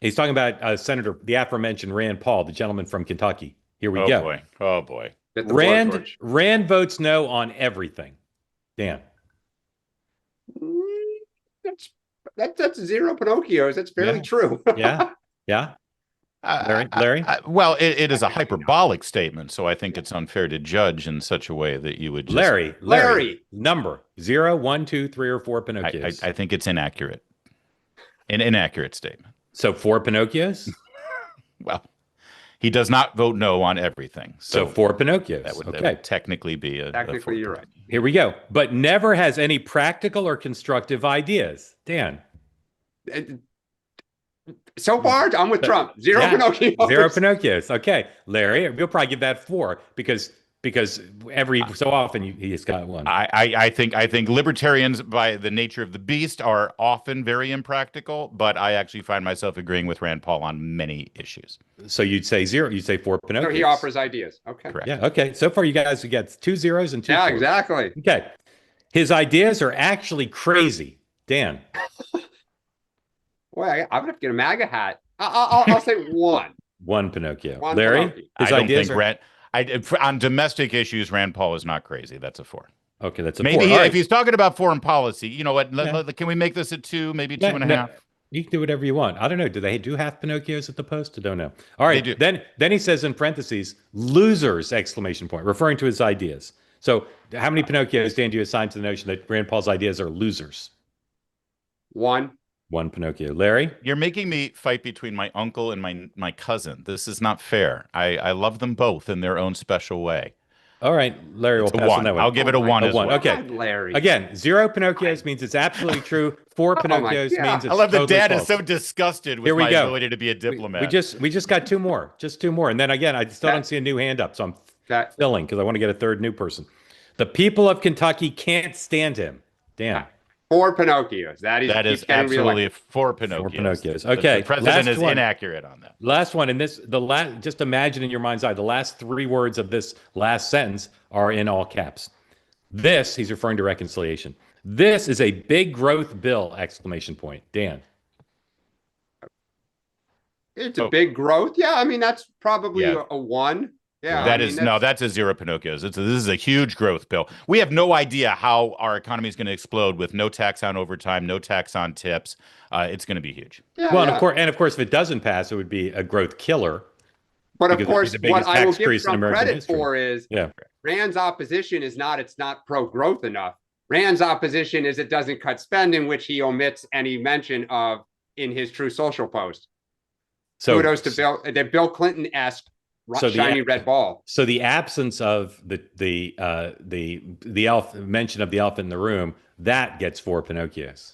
He's talking about Senator, the aforementioned Rand Paul, the gentleman from Kentucky. Here we go. Boy. Oh boy. Rand votes no on everything. Dan. That's 0 Pinocchios. That's fairly true. Yeah. Larry? Well, it is a hyperbolic statement, so I think it's unfair to judge in such a way that you would just... Larry. Number 0, 1, 2, 3, or 4 Pinocchios. I think it's inaccurate. An inaccurate statement. So 4 Pinocchios? Well, he does not vote no on everything. So 4 Pinocchios. That would technically be a... Technically, you're right. Here we go. But never has any practical or constructive ideas. Dan. So far, I'm with Trump. 0 Pinocchios. 0 Pinocchios. Okay. Larry, we'll probably give that 4 because every so often he's got one. I think libertarians, by the nature of the beast, are often very impractical, but I actually find myself agreeing with Rand Paul on many issues. So you'd say 0. You'd say 4 Pinocchios. So he offers ideas. Okay. Correct. Yeah. Okay. So far, you guys have got 2 zeros and 2 Yeah, fours. exactly. Okay. His ideas are actually crazy. Dan. Boy, I'm gonna have to get a MAGA hat. I'll say 1. 1 Pinocchio. One Larry, Pinocchio. his I don't ideas think on domestic issues, Rand Paul is not crazy. That's a 4. Okay, that's a maybe 4. if he's talking about foreign policy, you know what? Can we make this a 2, maybe 2.5? You can do whatever you want. I don't know. Do they do half Pinocchios at the Post? I don't know. All right. They do. Then he says in parentheses, losers, exclamation point, referring to his ideas. So how many Pinocchios, Dan, do you assign to the notion that Rand Paul's ideas are losers? 1. 1 Pinocchio. Larry? You're making me fight between my uncle and my cousin. This is not fair. I love them both in their own special way. All right, Larry will pass on that one. I'll give it a 1 as well. Okay. God, Larry. Again, 0 Pinocchios means it's absolutely true. 4 Pinocchios means it's I love that totally Dad false. is so disgusted with Here we my go. ability to be a diplomat. We just got 2 more. Just 2 more. And then again, I still don't see a new hand up, so I'm filling because I want to get a third new person. The people of Kentucky can't stand him. Dan. 4 Pinocchios. That is absolutely 4 Pinocchios. 4 Pinocchios. Okay. The president is inaccurate on that. Last one. And just imagine in your mind's eye, the last 3 words of this last sentence are in all caps. This, he's referring to reconciliation. This is a big growth bill, exclamation point. Dan. It's a big growth. Yeah, I mean, that's probably a 1. Yeah, that's a 0 Pinocchios. This is a huge growth bill. We have no idea how our economy is going to explode with no tax on overtime, no tax on tips. It's going to be huge. Yeah, well, and of course, if it doesn't pass, it would be a growth killer. But of course, what I will give some credit history. for is Rand's opposition is it's not pro-growth enough. Rand's opposition is it doesn't cut spending, which he omits any mention of in his True Social post. So kudos to Bill Clinton-esque shiny red ball. So the absence of the mention of the elephant in the room, that gets 4 Pinocchios.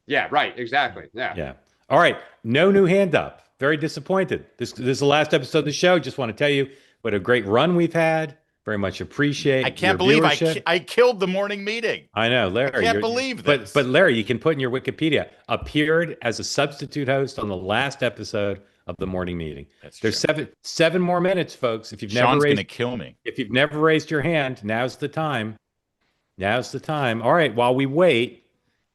Yeah, right. Exactly. Yeah. All right. No new hand up. Very disappointed. This is the last episode of the show. Just want to tell you what a great run we've had. Very much appreciate. I can't believe I killed the morning meeting. I know, Larry. I can't believe this. But Larry, you can put in your Wikipedia, appeared as a substitute host on the last episode of the morning meeting. There's 7 more minutes, folks. If you've Sean's going to kill me. If you've never raised your hand, now's the time. Now's the time. All right. While we wait,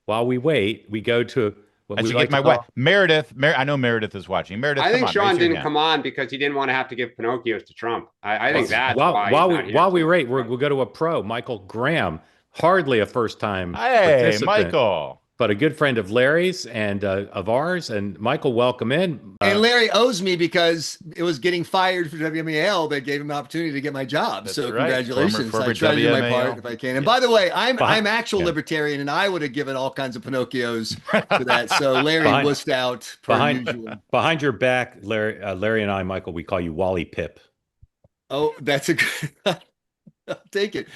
we go to what we like to call Meredith. I know Meredith is watching. Meredith, I think Sean didn't come on because he didn't want to have to give Pinocchios to Trump. I think that's why. While we wait, we'll go to a pro, Michael Graham. Hardly a first-time Hey, participant. Michael. but a good friend of Larry's and of ours. And Michael, welcome in. And Larry owes me because it was getting fired for WMAL that gave him the opportunity to get my job. That's so right. congratulations. Former I try to do my WMAL. part if I can. And by the way, I'm actual yeah. libertarian, and I would have given all kinds of Pinocchios for that. So Larry wussed out per usual. Behind your back, Larry and I, Michael, we call you Wally Pip. Oh, that's a good. I'll take it.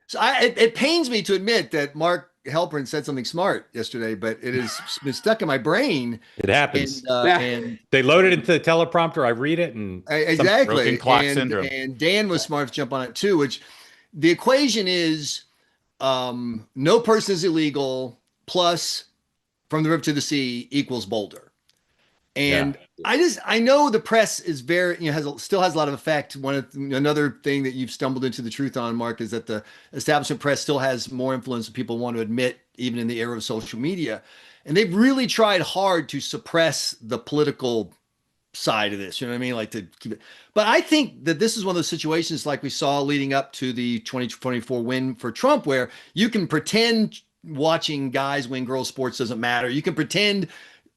So it pains me to admit that Mark Halperin said something smart yesterday, but it has been stuck in my brain. It happens. And they load it into the teleprompter. I read it, and exactly. Broken clock syndrome. And Dan was smart to jump on it too. Which the equation is no person is illegal plus from the river to the sea equals Boulder. And I know the press is very, still has a lot of effect. Another thing that you've stumbled into the truth on, Mark, is that the establishment press still has more influence than people want to admit, even in the era of social media. And they've really tried hard to suppress the political side of this. You know what I mean? Like to keep it. But I think that this is one of those situations like we saw leading up to the 2024 win for Trump, where you can pretend watching guys win girls sports doesn't matter. You can pretend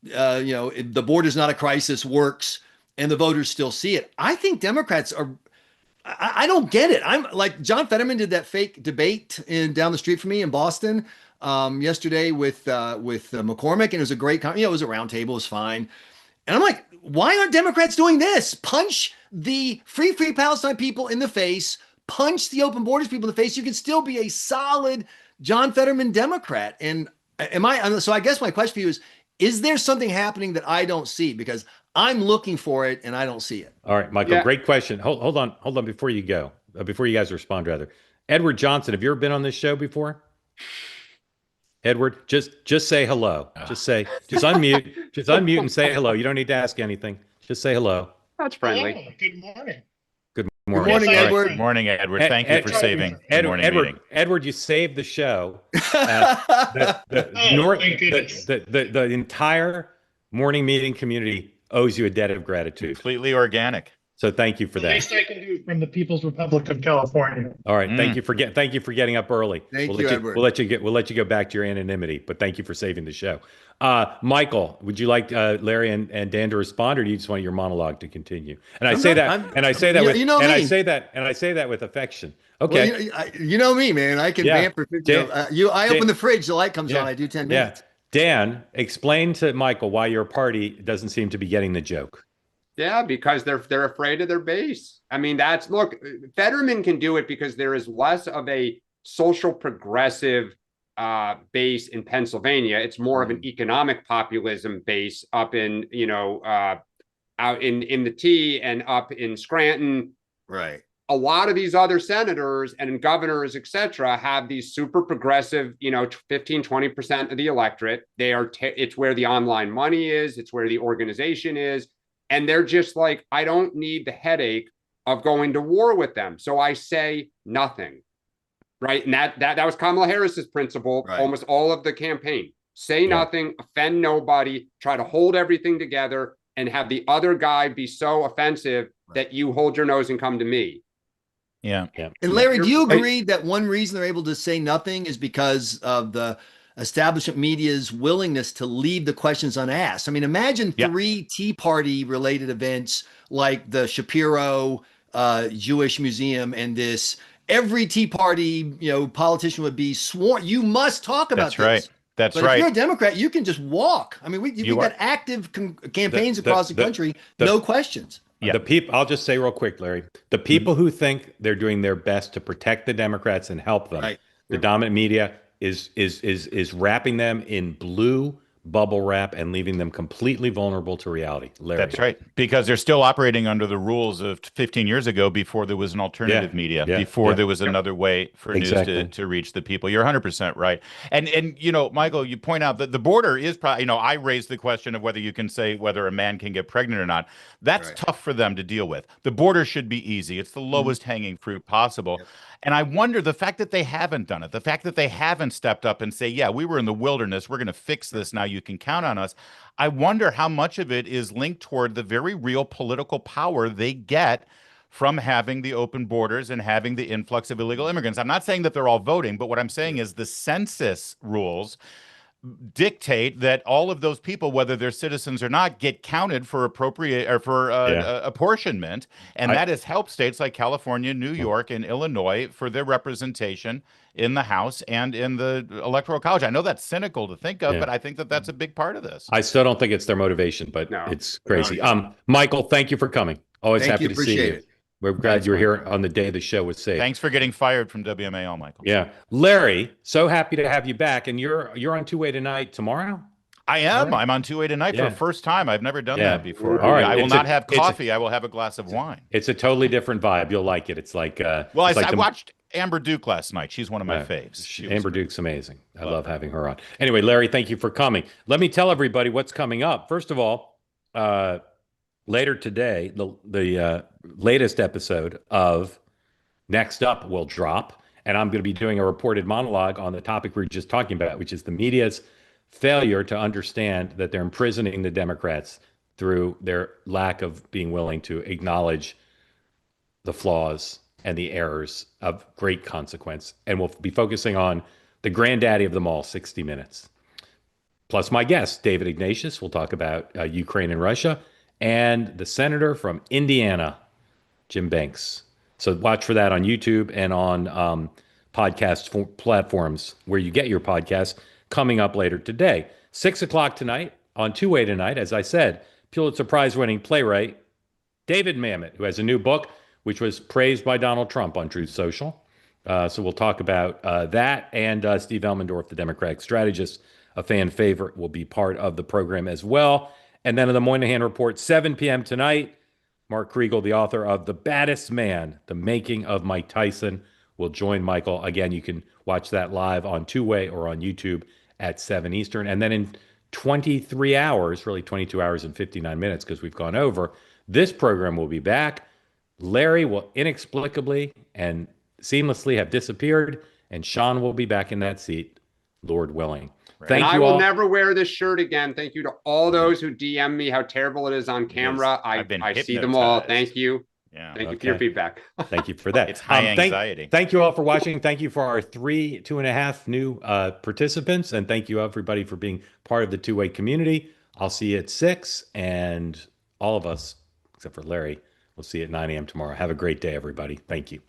the border's not a crisis works and the voters still see it. I think Democrats are, I don't get it. I'm like, John Fetterman did that fake debate down the street from me in Boston yesterday with McCormick, and it was a great, it was a round table, it was fine. And I'm like, why aren't Democrats doing this? Punch the free Palestine people in the face, punch the open borders people in the face. You can still be a solid John Fetterman Democrat. And so I guess my question for you is there something happening that I don't see? Because I'm looking for it and I don't see it. All right, Michael, great question. Hold on before you go, before you guys respond, rather. Edward Johnson, have you ever been on this show before? Edward, just say hello. Just unmute and say hello. You don't need to ask anything. Just say hello. That's friendly. Hello, good morning. Good Good morning. morning, All right. Edward. Good morning, Edward. Thank you for saving the morning Edward, meeting. Edward, you saved the show. The entire morning meeting community owes you a debt of gratitude. Completely organic. So thank you for The that. least I can do from the People's Republic of California. All right, thank you for getting up early. Thank you, Edward. We'll let you go back to your anonymity, but thank you for saving the show. Michael, would you like Larry and Dan to respond, or do you just want your monologue to continue? And I say that with affection. Okay. Well, you know me, man. I can vamp for 50. I open the fridge, the light comes on. I do 10 minutes. Dan, explain to Michael why your party doesn't seem to be getting the joke. Yeah, because they're afraid of their base. I mean, look, Fetterman can do it because there is less of a social progressive base in Pennsylvania. It's more of an economic populism base up in, out in the T and up in Scranton. Right. A lot of these other senators and governors, et cetera, have these super progressive, 15, 20% of the electorate. It's where the online money is. It's where the organization is. And they're just like, I don't need the headache of going to war with them. So I say nothing. Right. And that was Kamala Harris's principle, almost all of the campaign. Say nothing, offend nobody, try to hold everything together, and have the other guy be so offensive that you hold your nose and come to me. Yeah. And Larry, do you agree that one reason they're able to say nothing is because of the establishment media's willingness to leave the questions unasked? I mean, imagine 3 Tea Party related events like the Shapiro Jewish Museum and this. Every Tea Party, politician would be sworn. You must talk about this. Right. That's but right. If you're a Democrat, you can just walk. I mean, we've got active campaigns across the country, no questions. The people. I'll just say real quick, Larry. The people who think they're doing their best to protect the Democrats and help them, the dominant media is wrapping them in blue bubble wrap and leaving them completely vulnerable to reality. Larry. That's right. Because they're still operating under the rules of 15 years ago before there was an alternative media, before there was another way for news to reach the people. You're 100% right. And Michael, you point out that the border is probably, I raised the question of whether you can say whether a man can get pregnant or not. That's tough for them to deal with. The border should be easy. It's the lowest hanging fruit possible. And I wonder the fact that they haven't done it, the fact that they haven't stepped up and say, yeah, we were in the wilderness. We're going to fix this now. You can count on us. I wonder how much of it is linked toward the very real political power they get from having the open borders and having the influx of illegal immigrants. I'm not saying that they're all voting, but what I'm saying is the census rules dictate that all of those people, whether they're citizens or not, get counted for appropriate or for apportionment, and that has helped states like California, New York, and Illinois for their representation in the House and in the Electoral College. I know that's cynical to think of, but I think that that's a big part of this. I still don't think it's their motivation, but it's crazy. Michael, thank you for coming. Always happy to see you. We're glad you're here on the day the show was saved. Thanks for getting fired from WMAL, Michael. Yeah. Larry, so happy to have you back. And you're on two-way tonight tomorrow? I am. Right. I'm on two-way tonight for the first time. I've never done that before. All right. I will not have coffee. I will have a glass of wine. It's a totally different vibe. You'll like it. It's like I watched Amber Duke last night. She's one of my faves. Amber Duke's amazing. I love having her on. Anyway, Larry, thank you for coming. Let me tell everybody what's coming up. First of all, later today, the latest episode of Next Up will drop, and I'm going to be doing a reported monologue on the topic we were just talking about, which is the media's failure to understand that they're imprisoning the Democrats through their lack of being willing to acknowledge the flaws and the errors of great consequence. And we'll be focusing on the granddaddy of them all, 60 Minutes. Plus my guest, David Ignatius, will talk about Ukraine and Russia, and the senator from Indiana, Jim Banks. So watch for that on YouTube and on podcast platforms where you get your podcasts coming up later today. 6 o'clock tonight on Two-Way tonight, as I said, Pulitzer Prize-winning playwright David Mamet, who has a new book, which was praised by Donald Trump on Truth Social. So we'll talk about that. And Steve Elmendorf, the Democratic strategist, a fan favorite, will be part of the program as well. And then in the Moynihan Report, 7 p.m. tonight, Mark Kriegel, the author of The Baddest Man, The Making of Mike Tyson, will join Michael. Again, you can watch that live on Two-Way or on YouTube at 7 Eastern. And then in 23 hours, really 22 hours and 59 minutes, because we've gone over, this program will be back. Larry will inexplicably and seamlessly have disappeared, and Sean will be back in that seat, Lord willing. Thank you. I will never wear this shirt again. Thank you to all those who DM me how terrible it is on camera. I see them all. Thank you. Yeah. Thank you for your feedback. Thank you for that. It's high anxiety. Thank you all for watching. Thank you for our 2.5 new participants. And thank you, everybody, for being part of the Two-Way community. I'll see you at 6, and all of us, except for Larry, we'll see you at 9 a.m. tomorrow. Have a great day, everybody. Thank you.